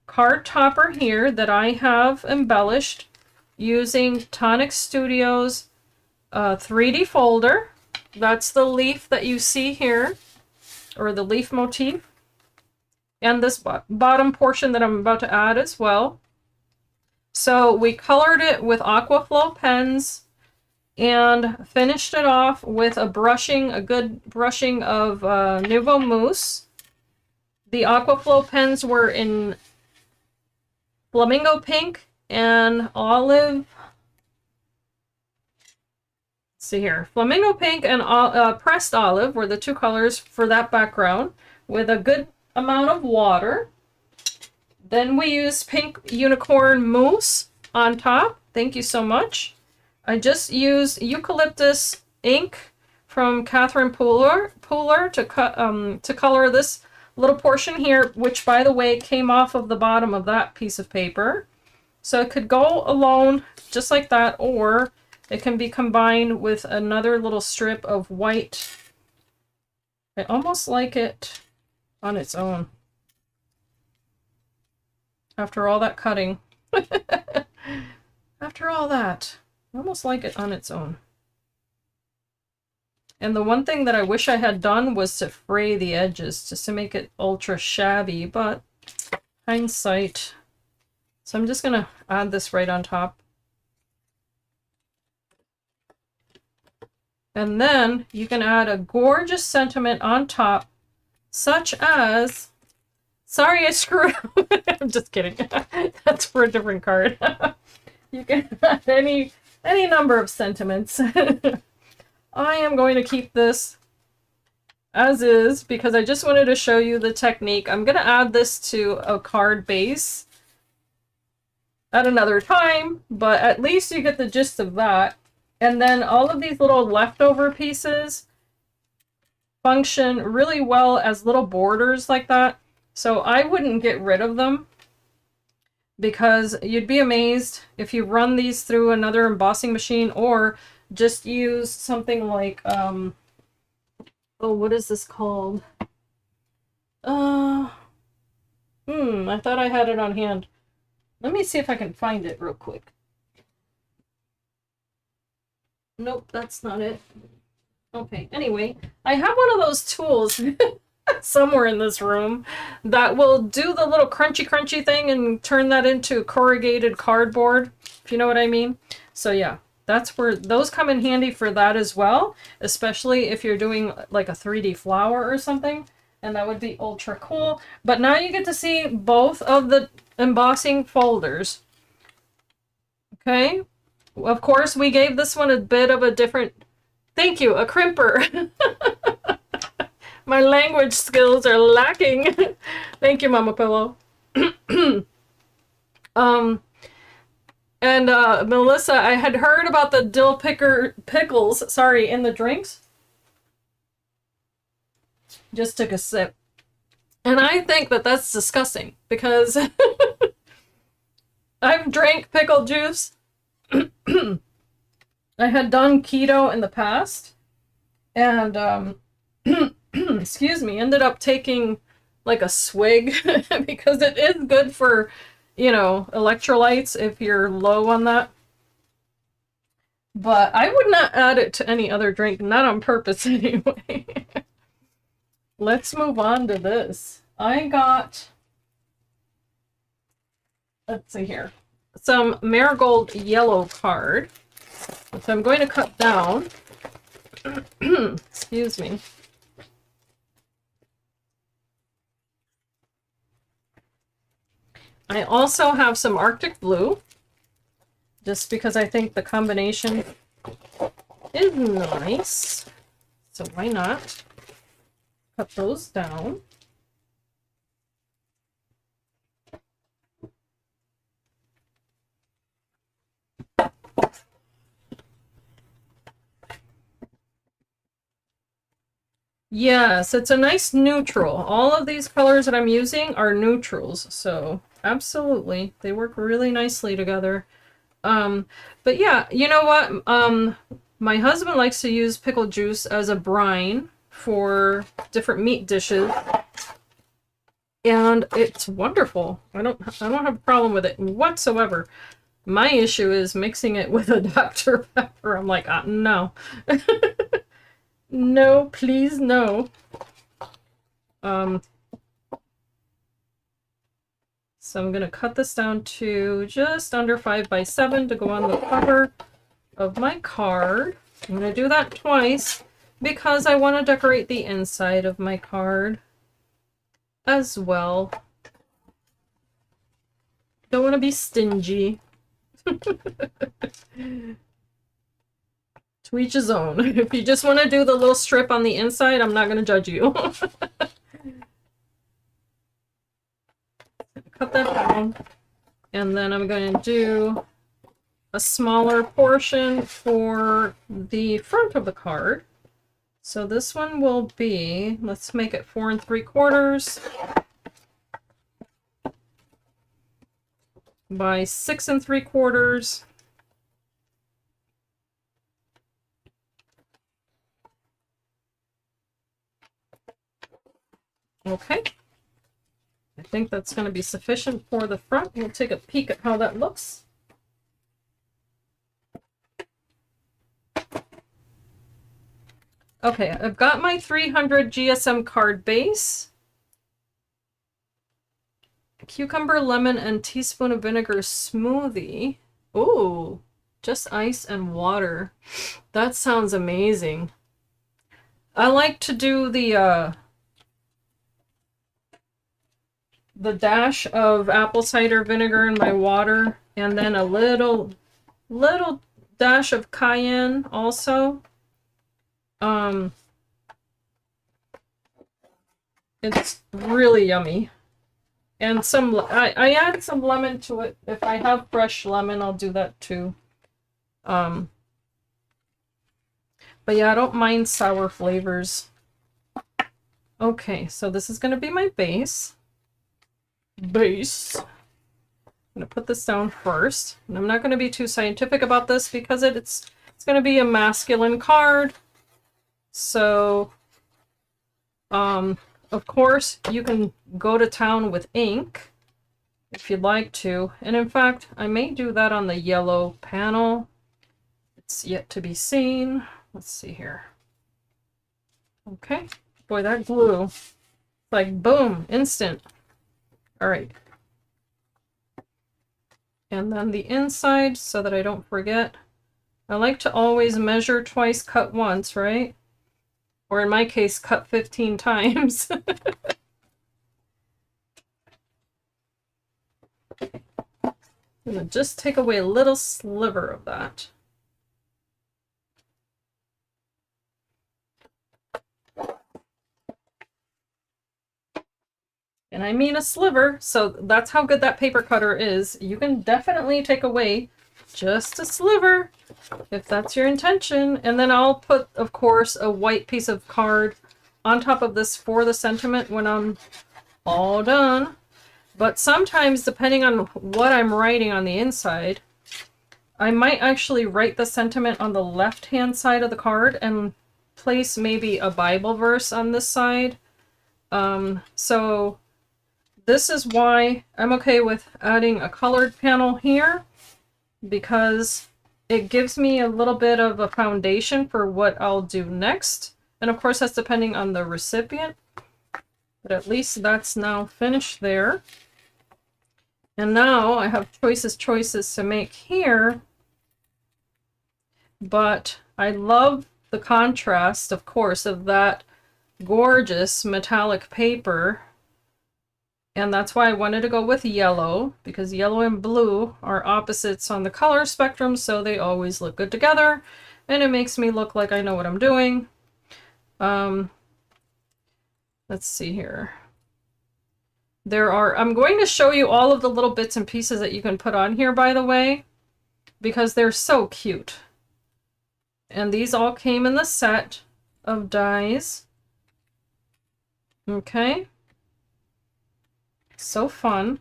card topper here that I have embellished using Tonic Studios a 3D folder. That's the leaf that you see here, or the leaf motif. And this bottom portion that I'm about to add as well. So we colored it with Aquaflow pens and finished it off with a good brushing of Nuvo Mousse. The Aquaflow pens were in Flamingo Pink and Olive. Let's see here. Flamingo Pink and Pressed Olive were the two colors for that background, with a good amount of water. Then we used Pink Unicorn Mousse on top. Thank you so much. I just used eucalyptus ink from Catherine Pooler to color this little portion here, which, by the way, came off of the bottom of that piece of paper. So it could go alone just like that, or it can be combined with another little strip of white. I almost like it on its own. After all that cutting. After all that, I almost like it on its own. And the one thing that I wish I had done was to fray the edges, just to make it ultra shabby, but hindsight. So I'm just gonna add this right on top. And then you can add a gorgeous sentiment on top, such as, sorry I screwed up. I'm just kidding. That's for a different card. You can add any number of sentiments. I am going to keep this as is because I just wanted to show you the technique. I'm going to add this to a card base at another time, but at least you get the gist of that. And then all of these little leftover pieces function really well as little borders like that. So I wouldn't get rid of them, because you'd be amazed if you run these through another embossing machine, or just use something like, oh, what is this called? I thought I had it on hand. Let me see if I can find it real quick. Nope, that's not it. Okay, anyway, I have one of those tools somewhere in this room that will do the little crunchy thing and turn that into corrugated cardboard, if you know what I mean. So yeah, that's where those come in handy for that as well, especially if you're doing like a 3D flower or something, and that would be ultra cool. But now you get to see both of the embossing folders. Okay, of course we gave this one a bit of a different, thank you, a crimper. My language skills are lacking. Thank you, Mama Pillow. And Melissa, I had heard about the dill pickles, sorry, in the drinks. Just took a sip. And I think that that's disgusting, because I've drank pickle juice. I had done keto in the past, and excuse me, ended up taking like a swig because it is good for, you know, electrolytes if you're low on that. But I would not add it to any other drink, not on purpose anyway. Let's move on to this. I got, let's see here, some marigold yellow card, which I'm going to cut down. Excuse me. I also have some Arctic Blue, just because I think the combination is nice. So why not cut those down? Yes, it's a nice neutral. All of these colors that I'm using are neutrals, so absolutely, they work really nicely together. But yeah, you know what? My husband likes to use pickle juice as a brine for different meat dishes, and it's wonderful. I don't have a problem with it whatsoever. My issue is mixing it with a Dr. Pepper. I'm like, no. No, please, no. So I'm going to cut this down to just under 5 by 7 to go on the cover of my card. I'm going to do that twice because I want to decorate the inside of my card as well. Don't want to be stingy. To each his own. If you just want to do the little strip on the inside, I'm not going to judge you. Cut that down. And then I'm going to do a smaller portion for the front of the card. So this one will be, let's make it 4 3/4 by 6 3/4. Okay, I think that's going to be sufficient for the front. We'll take a peek at how that looks. Okay, I've got my 300 GSM card base. Cucumber, lemon, and teaspoon of vinegar smoothie. Ooh, just ice and water. That sounds amazing. I like to do the dash of apple cider vinegar in my water, and then a little dash of cayenne also. It's really yummy. And I add some lemon to it. If I have fresh lemon, I'll do that too. But yeah, I don't mind sour flavors. Okay, so this is going to be my base. I'm going to put this down first. And I'm not going to be too scientific about this because it's going to be a masculine card. So, of course, you can go to town with ink if you'd like to. And in fact, I may do that on the yellow panel. It's yet to be seen. Let's see here. Okay. Boy, that glue, like boom, instant. All right. And then the inside, so that I don't forget. I like to always measure twice, cut once, right? Or in my case, cut 15 times. And just take away a little sliver of that. And I mean a sliver, so that's how good that paper cutter is. You can definitely take away just a sliver if that's your intention. And then I'll put, of course, a white piece of card on top of this for the sentiment when I'm all done. But sometimes, depending on what I'm writing on the inside, I might actually write the sentiment on the left-hand side of the card and place maybe a Bible verse on this side. So this is why I'm okay with adding a colored panel here, because it gives me a little bit of a foundation for what I'll do next. And of course, that's depending on the recipient. But at least that's now finished there. And now I have choices to make here. But I love the contrast, of course, of that gorgeous metallic paper. And that's why I wanted to go with yellow, because yellow and blue are opposites on the color spectrum, so they always look good together. And it makes me look like I know what I'm doing. Let's see here. I'm going to show you all of the little bits and pieces that you can put on here, by the way, because they're so cute. And these all came in the set of dies. Okay. So fun.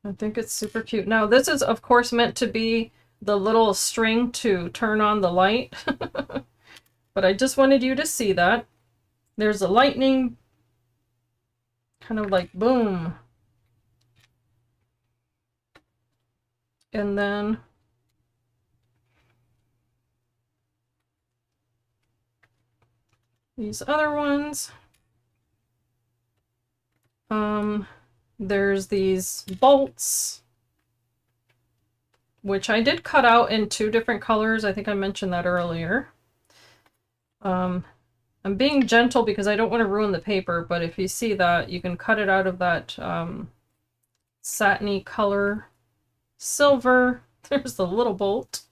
I think it's super cute. Now, this is, of course, meant to be the little string to turn on the light. But I just wanted you to see that. There's a lightning kind of like boom. And then these other ones. There's these bolts, which I did cut out in 2 different colors. I think I mentioned that earlier. I'm being gentle because I don't want to ruin the paper, but if you see that, you can cut it out of that satiny color silver. There's the little bolt.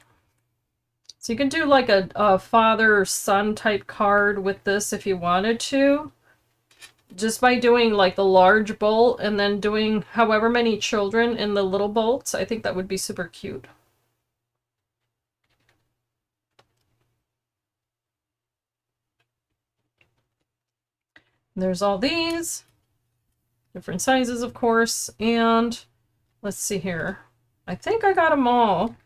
So you can do like a father-son type card with this if you wanted to. Just by doing like the large bolt and then doing however many children in the little bolts, I think that would be super cute. There's all these. Different sizes, of course. And let's see here. I think I got them all.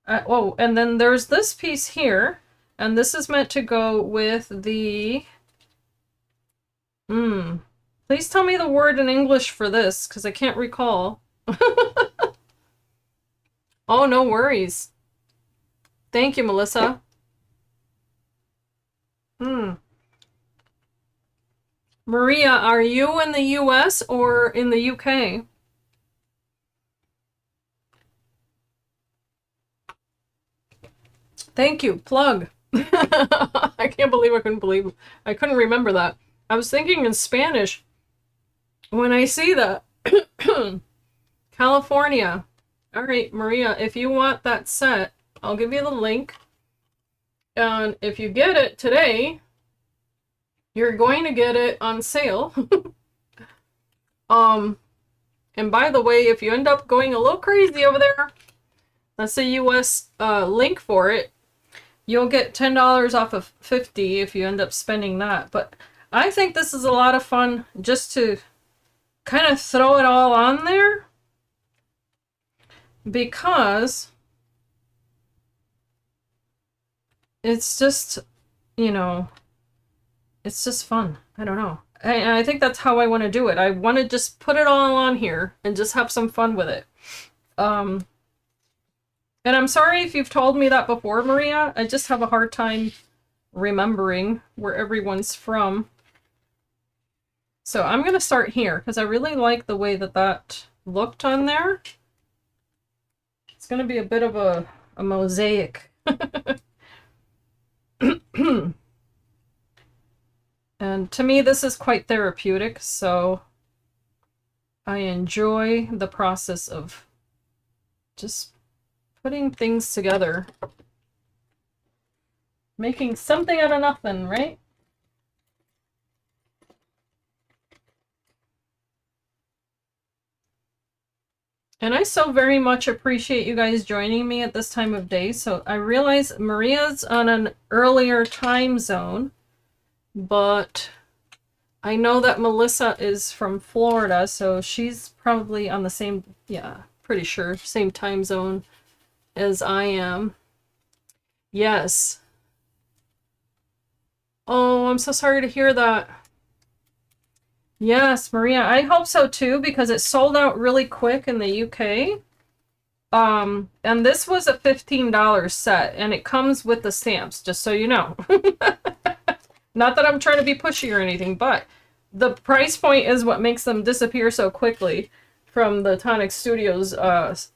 Oh, and then there's this piece here. And this is meant to go with the... Please tell me the word in English for this, because I can't recall. Oh, no worries. Thank you, Melissa. Maria, are you in the US or in the UK? Thank you. Plug. I can't believe I couldn't remember that. I was thinking in Spanish when I see that. California. All right, Maria, if you want that set, I'll give you the link. And if you get it today, you're going to get it on sale. And by the way, if you end up going a little crazy over there, that's a US link for it. You'll get $10 off of $50 if you end up spending that. But I think this is a lot of fun just to kind of throw it all on there, because it's just, you know, it's just fun. I don't know. I think that's how I want to do it. I want to just put it all on here and just have some fun with it. And I'm sorry if you've told me that before, Maria. I just have a hard time remembering where everyone's from. So I'm going to start here because I really like the way that that looked on there. It's going to be a bit of a mosaic. And to me, this is quite therapeutic, so I enjoy the process of just putting things together. Making something out of nothing, right? And I so very much appreciate you guys joining me at this time of day. So I realize Maria's on an earlier time zone, but I know that Melissa is from Florida, so she's probably on the same, yeah, pretty sure, same time zone as I am. Yes. Oh, I'm so sorry to hear that. Yes, Maria, I hope so too, because it sold out really quick in the UK. And this was a $15 set, and it comes with the stamps, just so you know. Not that I'm trying to be pushy or anything, but the price point is what makes them disappear so quickly from the Tonic Studios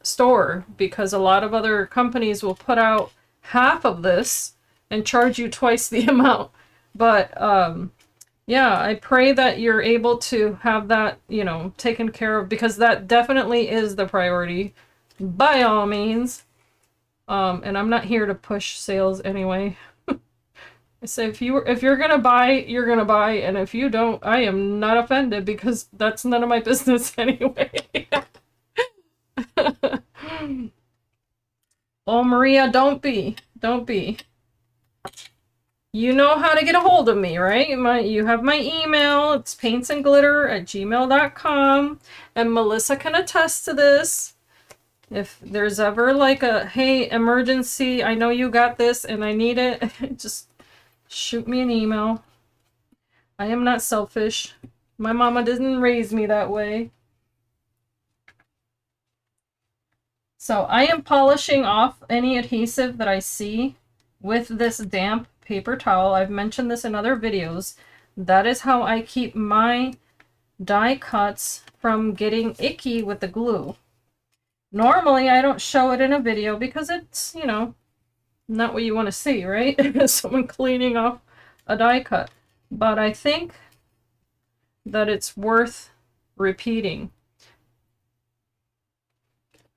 store, because a lot of other companies will put out half of this and charge you twice the amount. But yeah, I pray that you're able to have that, you know, taken care of, because that definitely is the priority, by all means. And I'm not here to push sales anyway. I say if you're gonna buy, you're gonna buy, and if you don't, I am not offended, because that's none of my business anyway. Oh, Maria, don't be. You know how to get a hold of me, right? You have my email. It's paintsandglitter@gmail.com. And Melissa can attest to this. If there's ever like a, hey, emergency, I know you got this and I need it, just shoot me an email. I am not selfish. My mama didn't raise me that way. So I am polishing off any adhesive that I see with this damp paper towel. I've mentioned this in other videos. That is how I keep my die cuts from getting icky with the glue. Normally I don't show it in a video because it's, you know, not what you want to see, right? Someone cleaning off a die cut. But I think that it's worth repeating.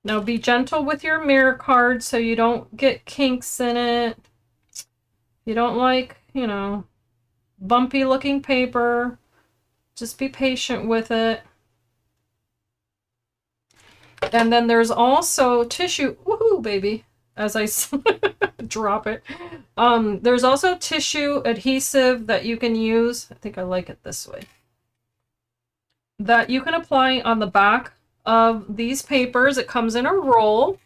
Now be gentle with your mirror card so you don't get kinks in it. You don't like, you know, bumpy looking paper. Just be patient with it. And then there's also tissue. Woohoo, baby. As I drop it. There's also tissue adhesive that you can use. I think I like it this way. That you can apply on the back of these papers. It comes in a roll.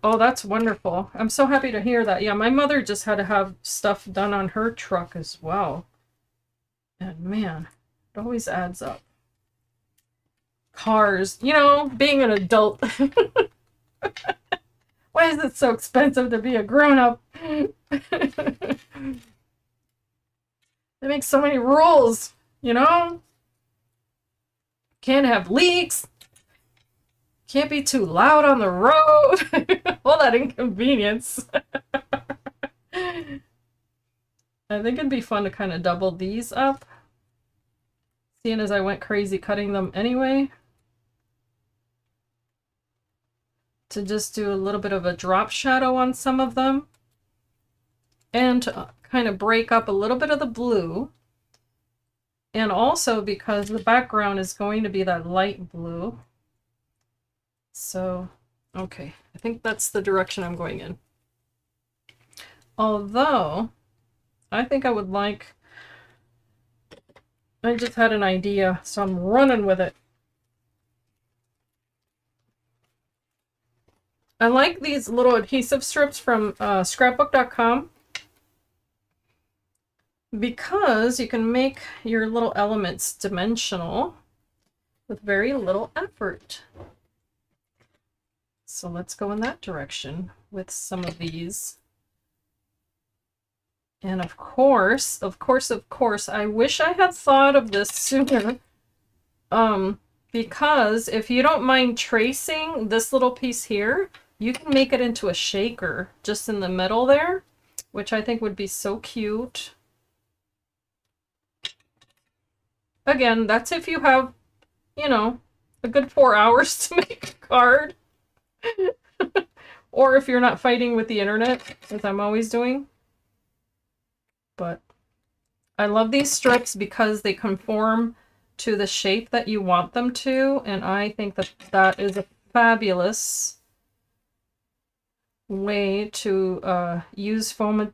Oh, that's wonderful. I'm so happy to hear that. Yeah, my mother just had to have stuff done on her truck as well. And man, it always adds up. Cars, you know, being an adult. Why is it so expensive to be a grown-up? They make so many rules, you know? Can't have leaks. Can't be too loud on the road. All that inconvenience. I think it'd be fun to kind of double these up. Seeing as I went crazy cutting them anyway. To just do a little bit of a drop shadow on some of them. And to kind of break up a little bit of the blue. And also because the background is going to be that light blue. So, okay. I think that's the direction I'm going in. Although, I think I would like... I just had an idea, so I'm running with it. I like these little adhesive strips from scrapbook.com because you can make your little elements dimensional with very little effort. So let's go in that direction with some of these. And of course, I wish I had thought of this sooner. Because if you don't mind tracing this little piece here, you can make it into a shaker just in the middle there, which I think would be so cute. Again, that's if you have, you know, a good 4 hours to make a card. Or if you're not fighting with the internet, as I'm always doing. But I love these strips because they conform to the shape that you want them to, and I think that that is a fabulous way to use foam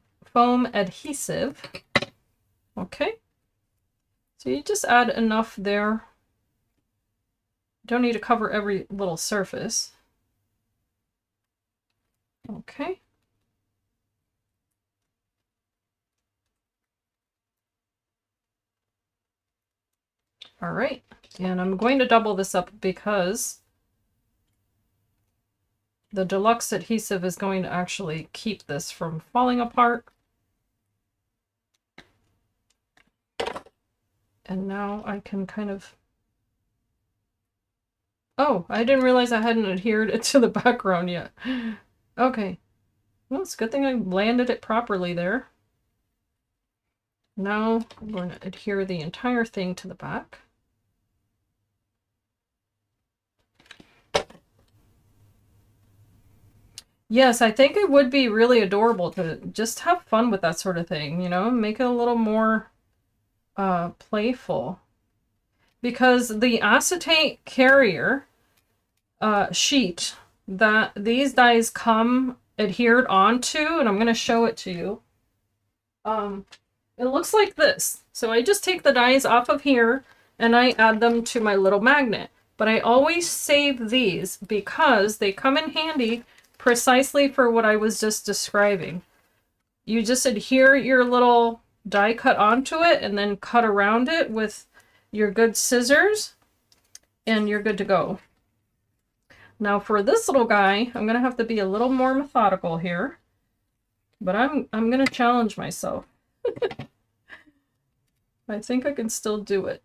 adhesive. Okay, so you just add enough there. Don't need to cover every little surface. Okay. All right, and I'm going to double this up because the deluxe adhesive is going to actually keep this from falling apart. And now I can kind of... Oh, I didn't realize I hadn't adhered it to the background yet. Okay. Well, it's a good thing I landed it properly there. Now I'm going to adhere the entire thing to the back. Yes, I think it would be really adorable to just have fun with that sort of thing, you know, make it a little more playful. Because the acetate carrier sheet that these dies come adhered onto, and I'm going to show it to you, it looks like this. So I just take the dies off of here and I add them to my little magnet. But I always save these because they come in handy precisely for what I was just describing. You just adhere your little die cut onto it and then cut around it with your good scissors, and you're good to go. Now for this little guy, I'm gonna have to be a little more methodical here, but I'm gonna challenge myself. I think I can still do it.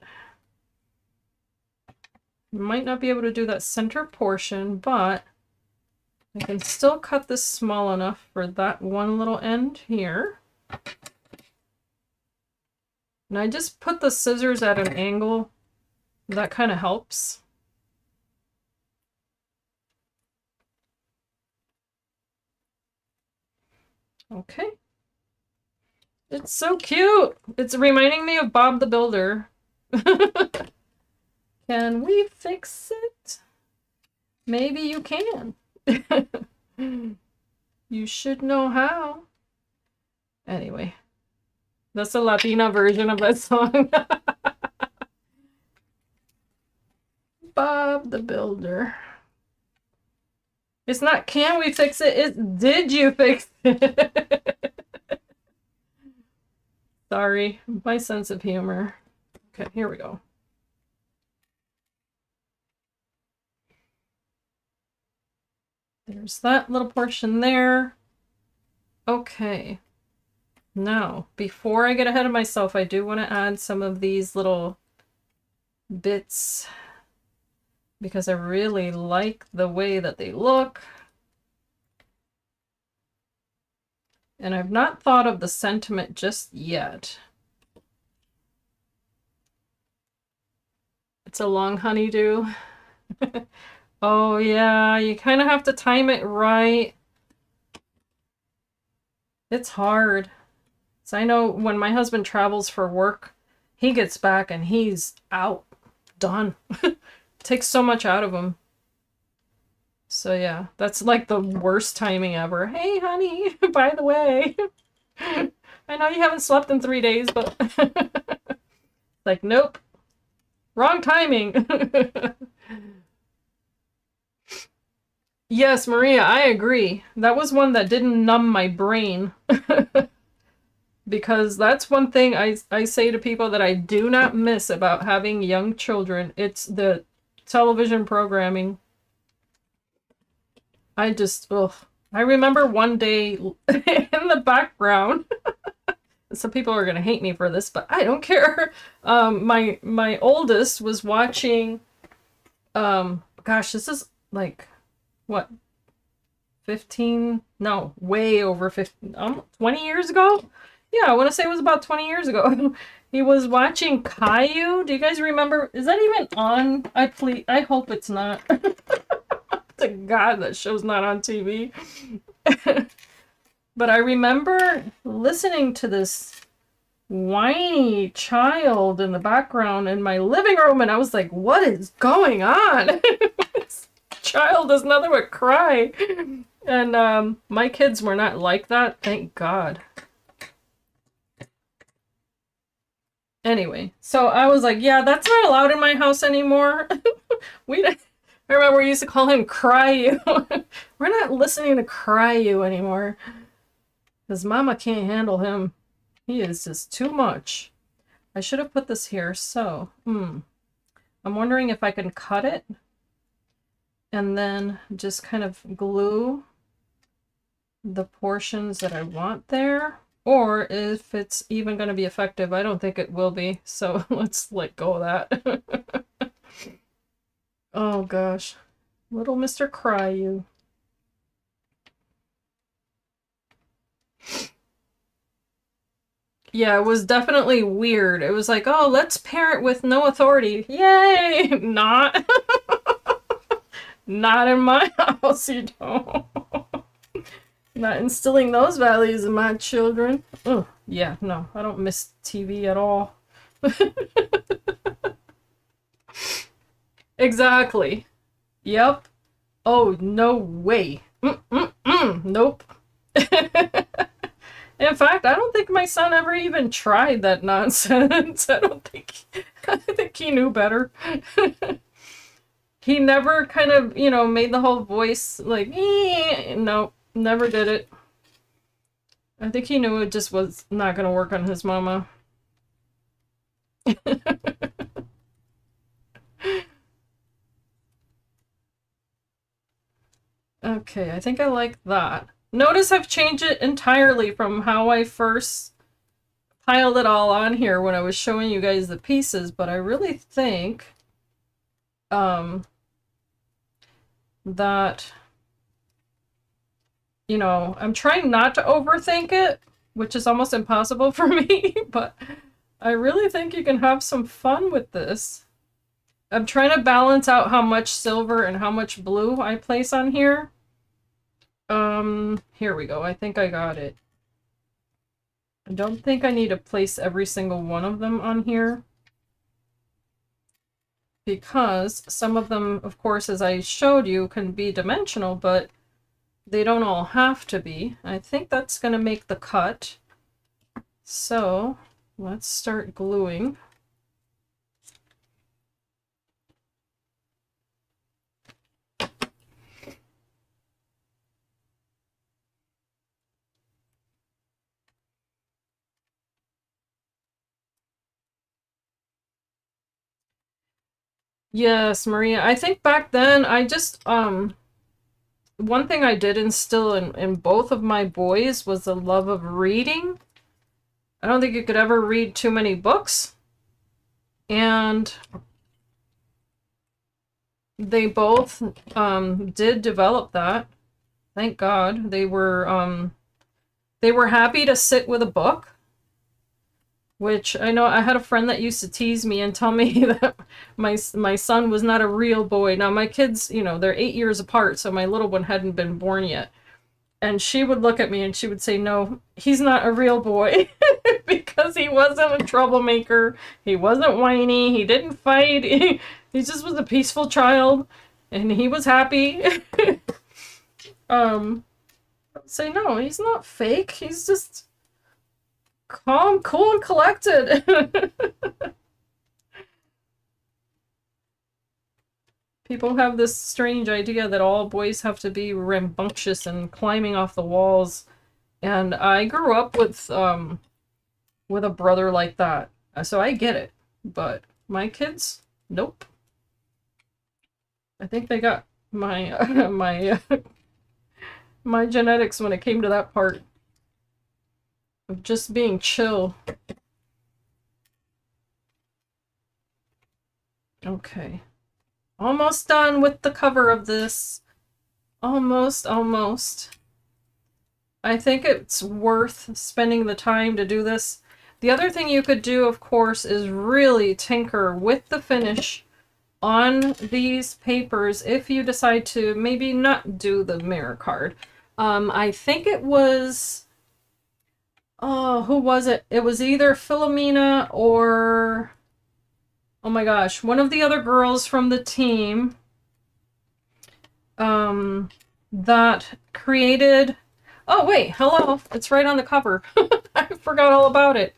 Might not be able to do that center portion, but I can still cut this small enough for that one little end here. And I just put the scissors at an angle. That kind of helps. Okay. It's so cute. It's reminding me of Bob the Builder. Can we fix it? Maybe you can. You should know how. Anyway, that's a Latina version of that song. Bob the Builder. It's not can we fix it, it's did you fix it? Sorry, my sense of humor. Okay, here we go. There's that little portion there. Okay. Now, before I get ahead of myself, I do want to add some of these little bits because I really like the way that they look. And I've not thought of the sentiment just yet. It's a long honeydew. Oh yeah, you kind of have to time it right. It's hard. So I know when my husband travels for work, he gets back and he's out. Done. Takes so much out of him. So yeah, that's like the worst timing ever. Hey honey, by the way, I know you haven't slept in 3 days, but like, nope, wrong timing. Yes, Maria, I agree. That was one that didn't numb my brain. Because that's one thing I say to people that I do not miss about having young children. It's the television programming. I just, ugh. I remember one day in the background, some people are going to hate me for this, but I don't care. My oldest was watching, gosh, this is like, what, 15? No, way over 15, 20 years ago? Yeah, I want to say it was about 20 years ago. He was watching Caillou. Do you guys remember? Is that even on? I hope it's not. To God, that show's not on TV. But I remember listening to this whiny child in the background in my living room, and I was like, what is going on? This child does nothing but cry. And my kids were not like that, thank God. Anyway, so I was like, yeah, that's not allowed in my house anymore. I remember we used to call him Cry-You. We're not listening to Cry-You anymore. Because Mama can't handle him. He is just too much. I should have put this here, so, I'm wondering if I can cut it and then just kind of glue the portions that I want there. Or if it's even going to be effective. I don't think it will be, so let's let go of that. Oh gosh. Little Mr. Cry-You. Yeah, it was definitely weird. It was like, oh, let's parent with no authority. Yay! Not. Not in my house, you don't. Not instilling those values in my children. Oh, yeah, no, I don't miss TV at all. Exactly. Yep. Oh, no way. Nope. In fact, I don't think my son ever even tried that nonsense. I think he knew better. He never kind of, made the whole voice like, nope. Never did it. I think he knew it just was not going to work on his mama. Okay, I think I like that. Notice I've changed it entirely from how I first piled it all on here when I was showing you guys the pieces, but I really think that, you know, I'm trying not to overthink it, which is almost impossible for me, but I really think you can have some fun with this. I'm trying to balance out how much silver and how much blue I place on here. Here we go. I think I got it. I don't think I need to place every single one of them on here, because some of them, of course, as I showed you, can be dimensional, but they don't all have to be. I think that's going to make the cut. So let's start gluing. Yes, Maria. I think back then I just one thing I did instill in both of my boys was the love of reading. I don't think you could ever read too many books. And they both did develop that. Thank God. They were happy to sit with a book. Which I know I had a friend that used to tease me and tell me that my son was not a real boy. Now my kids, you know, they're 8 years apart, so my little one hadn't been born yet. And she would look at me and she would say, no, he's not a real boy. Because he wasn't a troublemaker. He wasn't whiny. He didn't fight. He just was a peaceful child. And he was happy. Say, no, he's not fake. He's just calm, cool, and collected. People have this strange idea that all boys have to be rambunctious and climbing off the walls. And I grew up with a brother like that. So I get it. But my kids, nope. I think they got my my genetics when it came to that part of just being chill. Okay. Almost done with the cover of this. Almost. I think it's worth spending the time to do this. The other thing you could do, of course, is really tinker with the finish on these papers if you decide to maybe not do the mirror card. I think it was... Oh, who was it? It was either Philomena or... Oh my gosh, one of the other girls from the team that created... Oh, wait, hello. It's right on the cover. I forgot all about it.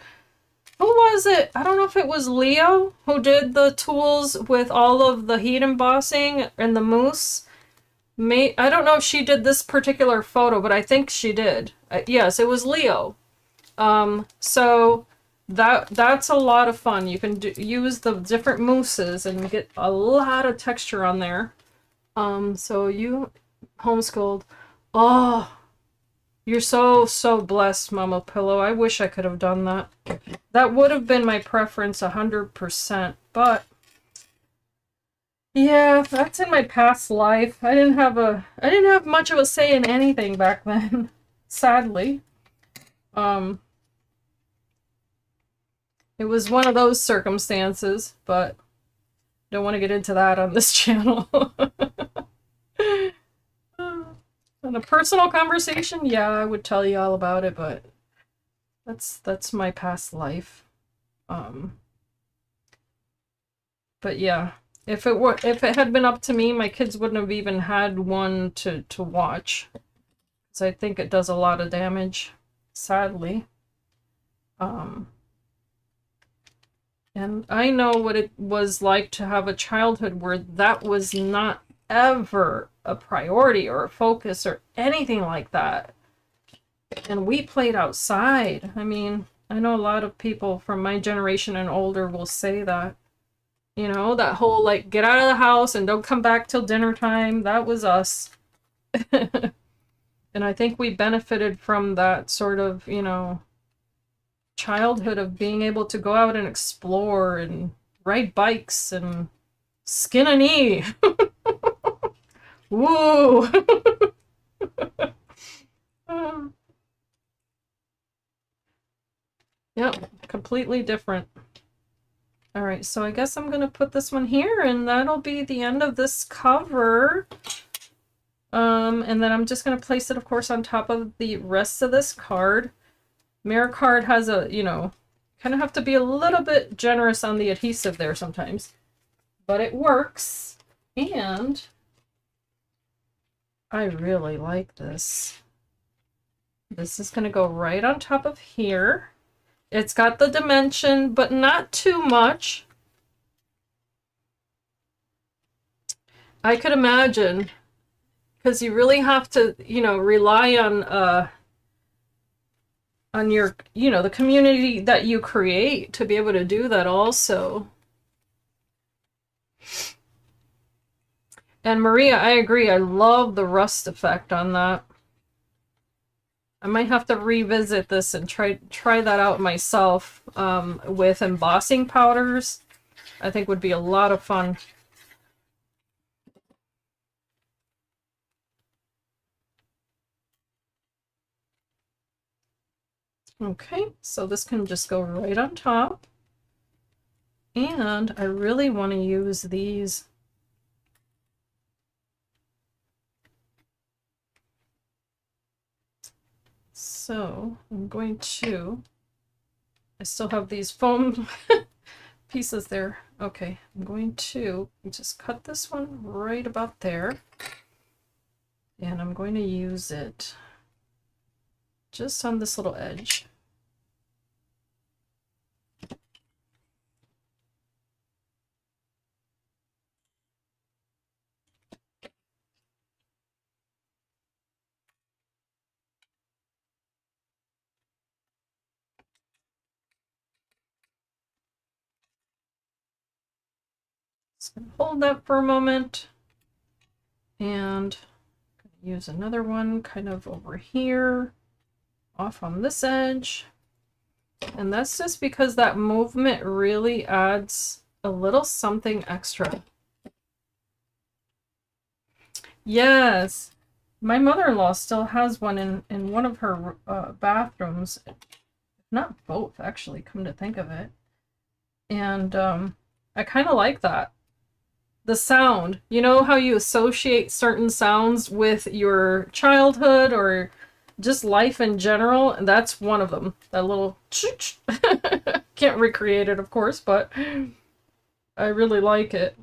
Who was it? I don't know if it was Leo who did the tools with all of the heat embossing and the mousse. I don't know if she did this particular photo, but I think she did. Yes, it was Leo. So that's a lot of fun. You can use the different mousses and get a lot of texture on there. So you homeschooled. Oh, you're so blessed, Mama Pillow. I wish I could have done that. That would have been my preference 100%, but yeah, that's in my past life. I didn't have much of a say in anything back then, sadly. It was one of those circumstances, but don't want to get into that on this channel. On a personal conversation, yeah, I would tell you all about it, but that's my past life. But yeah, if it had been up to me, my kids wouldn't have even had one to watch. So I think it does a lot of damage, sadly. And I know what it was like to have a childhood where that was not ever a priority or a focus or anything like that. And we played outside. I mean, I know a lot of people from my generation and older will say that. You know, that whole like get out of the house and don't come back till dinner time. That was us. And I think we benefited from that sort of, you know, childhood of being able to go out and explore and ride bikes and skin a knee. Woo! Yep, completely different. All right, so I guess I'm gonna put this one here, and that'll be the end of this cover. And then I'm just gonna place it, of course, on top of the rest of this card. Mirror card has a, you know, kind of have to be a little bit generous on the adhesive there sometimes, but it works. And I really like this. This is gonna go right on top of here. It's got the dimension, but not too much. I could imagine, because you really have to, you know, rely on your, you know, the community that you create to be able to do that also. And Maria, I agree. I love the rust effect on that. I might have to revisit this and try that out myself with embossing powders. I think would be a lot of fun. Okay, so this can just go right on top. And I really want to use these. So I'm going to, I still have these foam pieces there. Okay, I'm going to just cut this one right about there. And I'm going to use it just on this little edge. Just gonna hold that for a moment and use another one kind of over here, off on this edge. And that's just because that movement really adds a little something extra. Yes, my mother-in-law still has one in one of her bathrooms. Not both, actually, come to think of it. And I kind of like that. The sound. You know how you associate certain sounds with your childhood or just life in general? And that's one of them. That little can't recreate it, of course, but I really like it.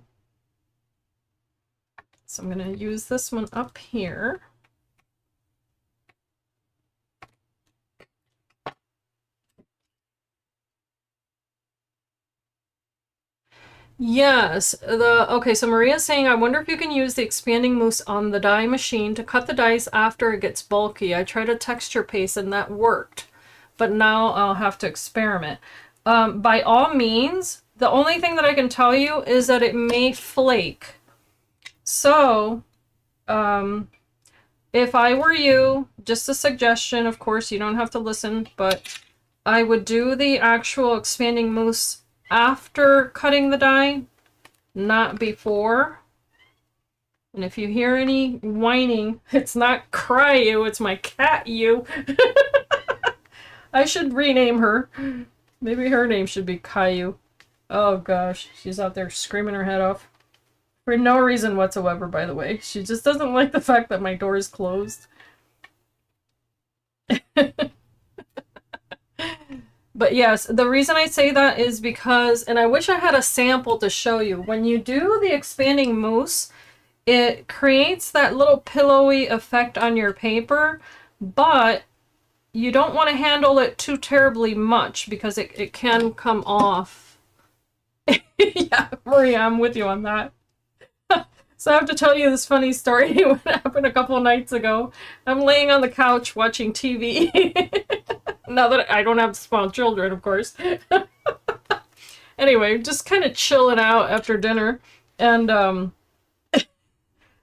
So I'm going to use this one up here. Yes, okay, so Maria's saying, I wonder if you can use the expanding mousse on the die machine to cut the dice after it gets bulky. I tried a texture paste and that worked, but now I'll have to experiment. By all means, the only thing that I can tell you is that it may flake. So, if I were you, just a suggestion, of course, you don't have to listen, but I would do the actual expanding mousse after cutting the die, not before. And if you hear any whining, it's not Cry-You, it's my cat you. I should rename her. Maybe her name should be Caillou. Oh gosh, she's out there screaming her head off. For no reason whatsoever, by the way. She just doesn't like the fact that my door is closed. But yes, the reason I say that is because, and I wish I had a sample to show you, when you do the expanding mousse, it creates that little pillowy effect on your paper, but you don't want to handle it too terribly much because it can come off. Yeah, Maria, I'm with you on that. So I have to tell you this funny story. What happened a couple of nights ago. I'm laying on the couch watching TV. Now that I don't have small children, of course. Anyway, just kind of chilling out after dinner. And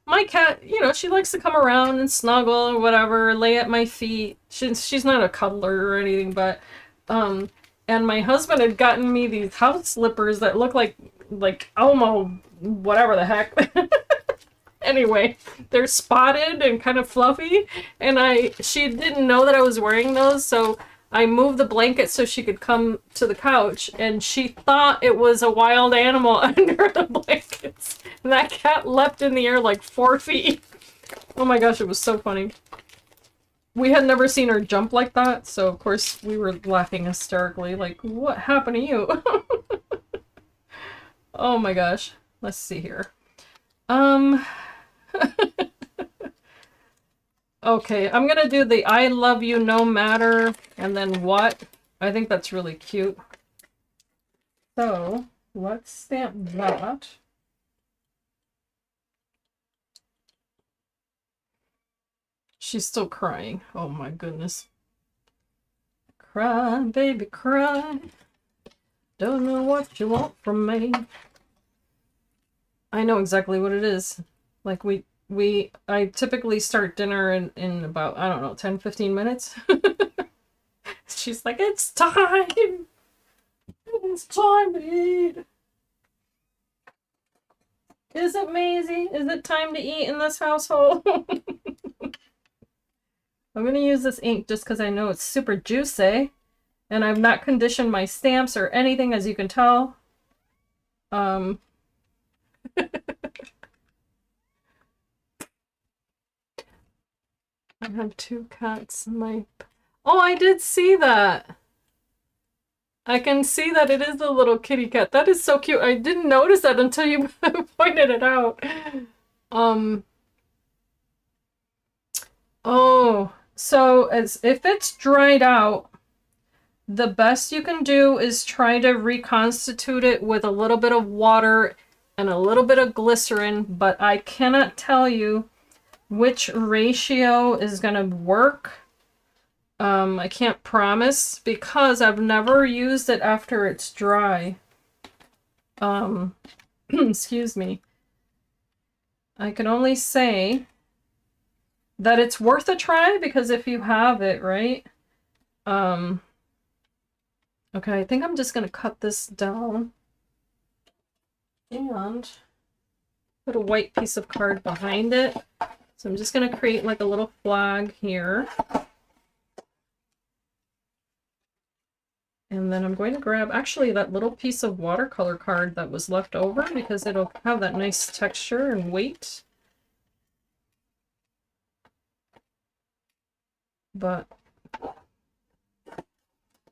my cat, you know, she likes to come around and snuggle or whatever, lay at my feet. She's not a cuddler or anything, but and my husband had gotten me these house slippers that look like Elmo, whatever the heck. Anyway, they're spotted and kind of fluffy, and she didn't know that I was wearing those, so I moved the blanket so she could come to the couch, and she thought it was a wild animal under the blankets. And that cat leapt in the air like 4 feet. Oh my gosh, it was so funny. We had never seen her jump like that, so of course we were laughing hysterically, like, what happened to you? Oh my gosh. Let's see here. Okay, I'm gonna do the I love you no matter, and then what? I think that's really cute. So, let's stamp that. She's still crying. Oh my goodness. Cry, baby, cry. Don't know what you want from me. I know exactly what it is. Like I typically start dinner in about, I don't know, 10-15 minutes. She's like, it's time! It's time to eat! Is it, Maisie? Is it time to eat in this household? I'm gonna use this ink just because I know it's super juicy. And I've not conditioned my stamps or anything, as you can tell. I have 2 cats in my... Oh, I did see that! I can see that it is a little kitty cat. That is so cute. I didn't notice that until you pointed it out. Oh, so if it's dried out, the best you can do is try to reconstitute it with a little bit of water and a little bit of glycerin, but I cannot tell you which ratio is going to work. I can't promise because I've never used it after it's dry. Excuse me. I can only say that it's worth a try because if you have it, right? Okay, I think I'm just going to cut this down and put a white piece of card behind it. So I'm just going to create like a little flag here. And then I'm going to grab actually that little piece of watercolor card that was left over because it'll have that nice texture and weight. But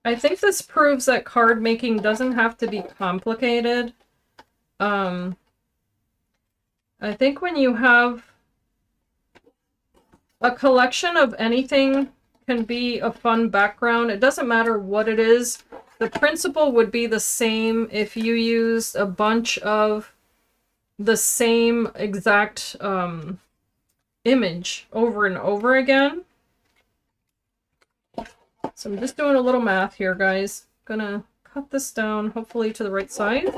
I think this proves that card making doesn't have to be complicated. I think when you have a collection of anything can be a fun background. It doesn't matter what it is. The principle would be the same if you used a bunch of the same exact image over and over again. So I'm just doing a little math here, guys. Gonna cut this down, hopefully to the right side.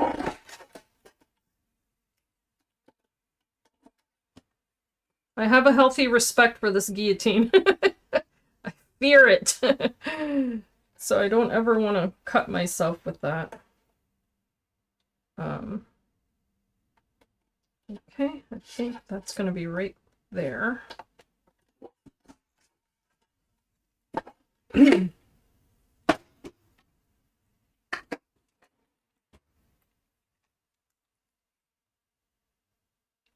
I have a healthy respect for this guillotine. I fear it. So I don't ever want to cut myself with that. Okay, I think that's going to be right there.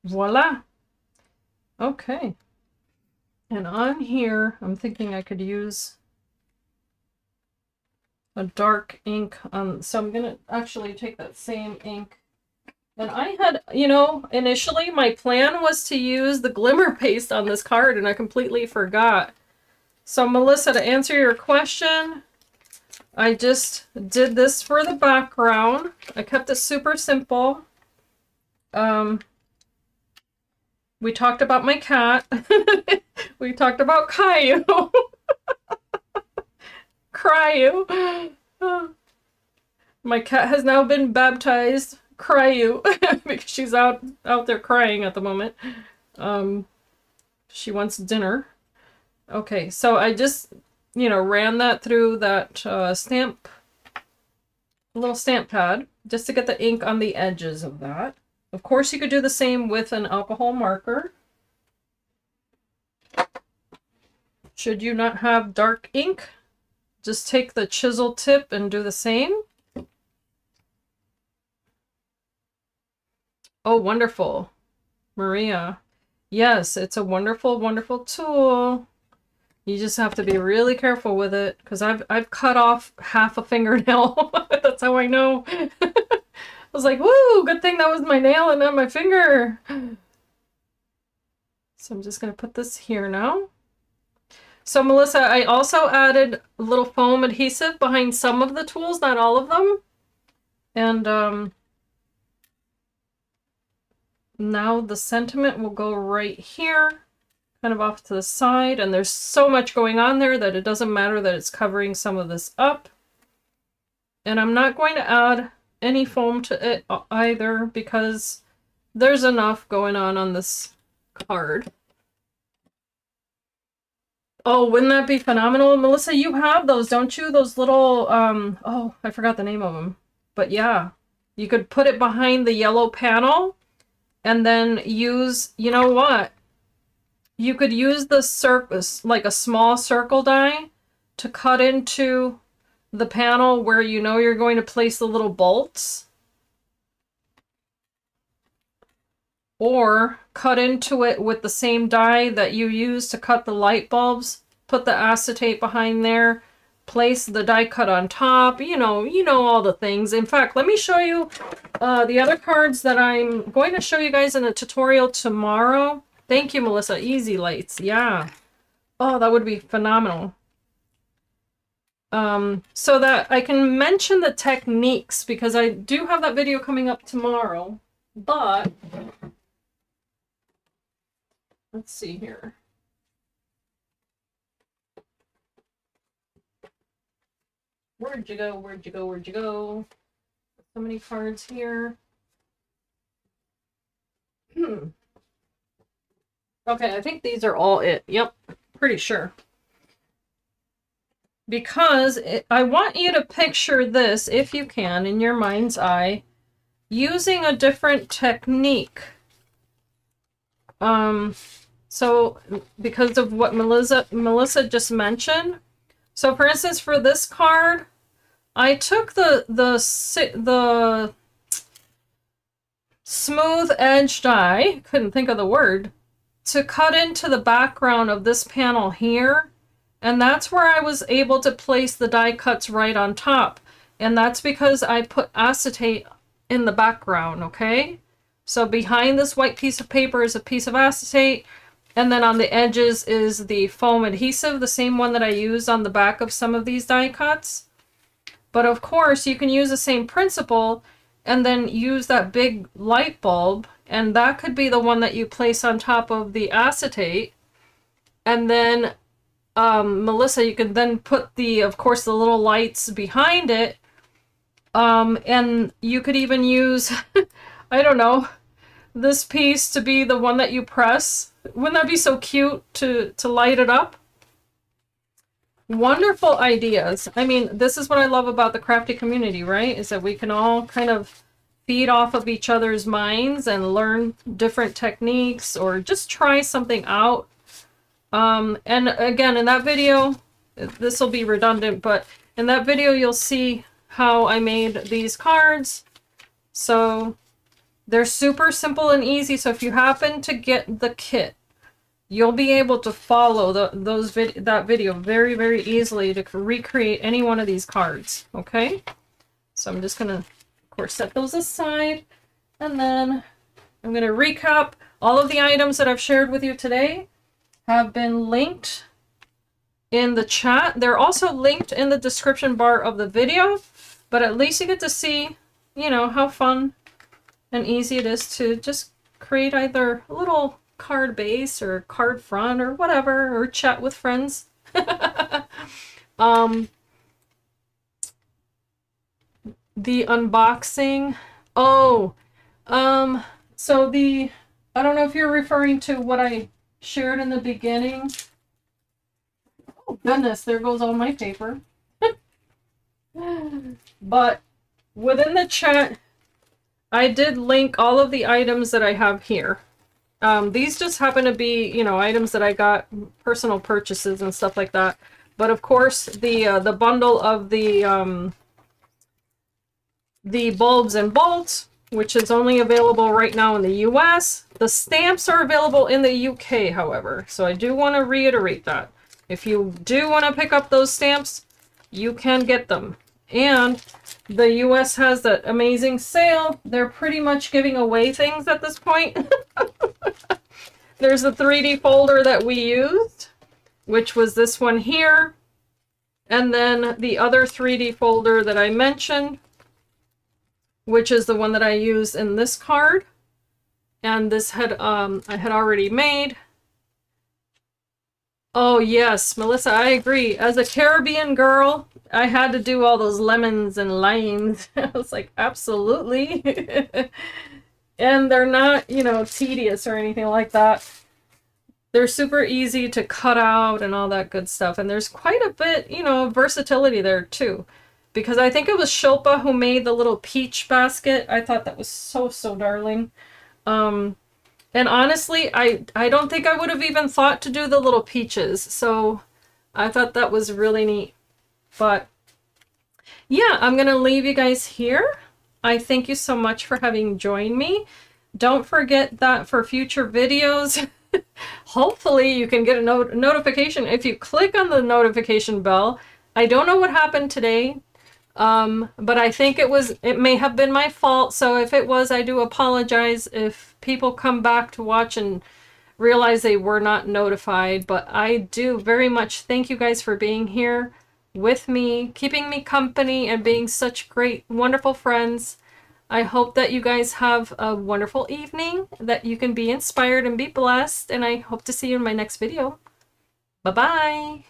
Voila. Okay. And on here, I'm thinking I could use a dark ink on, so I'm gonna actually take that same ink. And I had, you know, initially my plan was to use the glimmer paste on this card and I completely forgot. So Melissa, to answer your question, I just did this for the background. I kept it super simple. We talked about my cat. We talked about Caillou. Caillou. My cat has now been baptized Caillou because she's out there crying at the moment. She wants dinner. Okay, so I just, you know, ran that through that little stamp pad just to get the ink on the edges of that. Of course, you could do the same with an alcohol marker. Should you not have dark ink, just take the chisel tip and do the same. Oh, wonderful. Maria. Yes, it's a wonderful, wonderful tool. You just have to be really careful with it, because I've cut off half a fingernail. That's how I know. I was like, woo, good thing that was my nail and not my finger. So I'm just going to put this here now. So Melissa, I also added a little foam adhesive behind some of the tools, not all of them. And now the sentiment will go right here, kind of off to the side, and there's so much going on there that it doesn't matter that it's covering some of this up. And I'm not going to add any foam to it either, because there's enough going on this card. Oh, wouldn't that be phenomenal? Melissa, you have those, don't you? Those little, oh, I forgot the name of them. But yeah, you could put it behind the yellow panel and then use, you know what? You could use the circle, like a small circle die, to cut into the panel where you know you're going to place the little bolts. Or cut into it with the same die that you use to cut the light bulbs. Put the acetate behind there. Place the die cut on top. You know all the things. In fact, let me show you the other cards that I'm going to show you guys in a tutorial tomorrow. Thank you, Melissa. Easy lights. Yeah. Oh, that would be phenomenal. So that I can mention the techniques, because I do have that video coming up tomorrow. But let's see here. Where'd you go? Where'd you go? Where'd you go? So many cards here. Okay, I think these are all it. Yep, pretty sure. Because I want you to picture this, if you can, in your mind's eye, using a different technique. So because of what Melissa just mentioned. So for instance, for this card, I took the smooth edge die, couldn't think of the word, to cut into the background of this panel here. And that's where I was able to place the die cuts right on top. And that's because I put acetate in the background, okay? So behind this white piece of paper is a piece of acetate. And then on the edges is the foam adhesive, the same one that I used on the back of some of these die cuts. But of course, you can use the same principle and then use that big light bulb. And that could be the one that you place on top of the acetate. And then, Melissa, you can then put of course, the little lights behind it. And you could even use, I don't know, this piece to be the one that you press. Wouldn't that be so cute to light it up? Wonderful ideas. I mean, this is what I love about the crafty community, right? Is that we can all kind of feed off of each other's minds and learn different techniques or just try something out. And again, in that video, this will be redundant, but in that video, you'll see how I made these cards. So they're super simple and easy. So if you happen to get the kit, you'll be able to follow that video very, very easily to recreate any one of these cards. Okay. So I'm just going to, of course, set those aside. And then I'm going to recap all of the items that I've shared with you today have been linked in the chat. They're also linked in the description bar of the video, but at least you get to see, you know, how fun and easy it is to just create either a little card base or card front or whatever, or chat with friends. The unboxing. Oh, so I don't know if you're referring to what I shared in the beginning. Oh goodness, there goes all my paper. But within the chat, I did link all of the items that I have here. These just happen to be, you know, items that I got, personal purchases and stuff like that. But of course, the bundle of the bulbs and bolts, which is only available right now in the US. The stamps are available in the UK, however. So I do want to reiterate that. If you do want to pick up those stamps, you can get them. And the US has that amazing sale. They're pretty much giving away things at this point. There's the 3D folder that we used, which was this one here. And then the other 3D folder that I mentioned, which is the one that I used in this card. And this had I had already made. Oh yes, Melissa, I agree. As a Caribbean girl, I had to do all those lemons and limes. I was like, absolutely. And they're not, you know, tedious or anything like that. They're super easy to cut out and all that good stuff. And there's quite a bit, you know, versatility there too. Because I think it was Shilpa who made the little peach basket. I thought that was so, so darling. And honestly, I don't think I would have even thought to do the little peaches. So I thought that was really neat. But yeah, I'm going to leave you guys here. I thank you so much for having joined me. Don't forget that for future videos, hopefully you can get a notification if you click on the notification bell. I don't know what happened today. But I think it may have been my fault. So if it was, I do apologize if people come back to watch and realize they were not notified. But I do very much thank you guys for being here with me, keeping me company, and being such great, wonderful friends. I hope that you guys have a wonderful evening, that you can be inspired and be blessed. And I hope to see you in my next video. Bye-bye.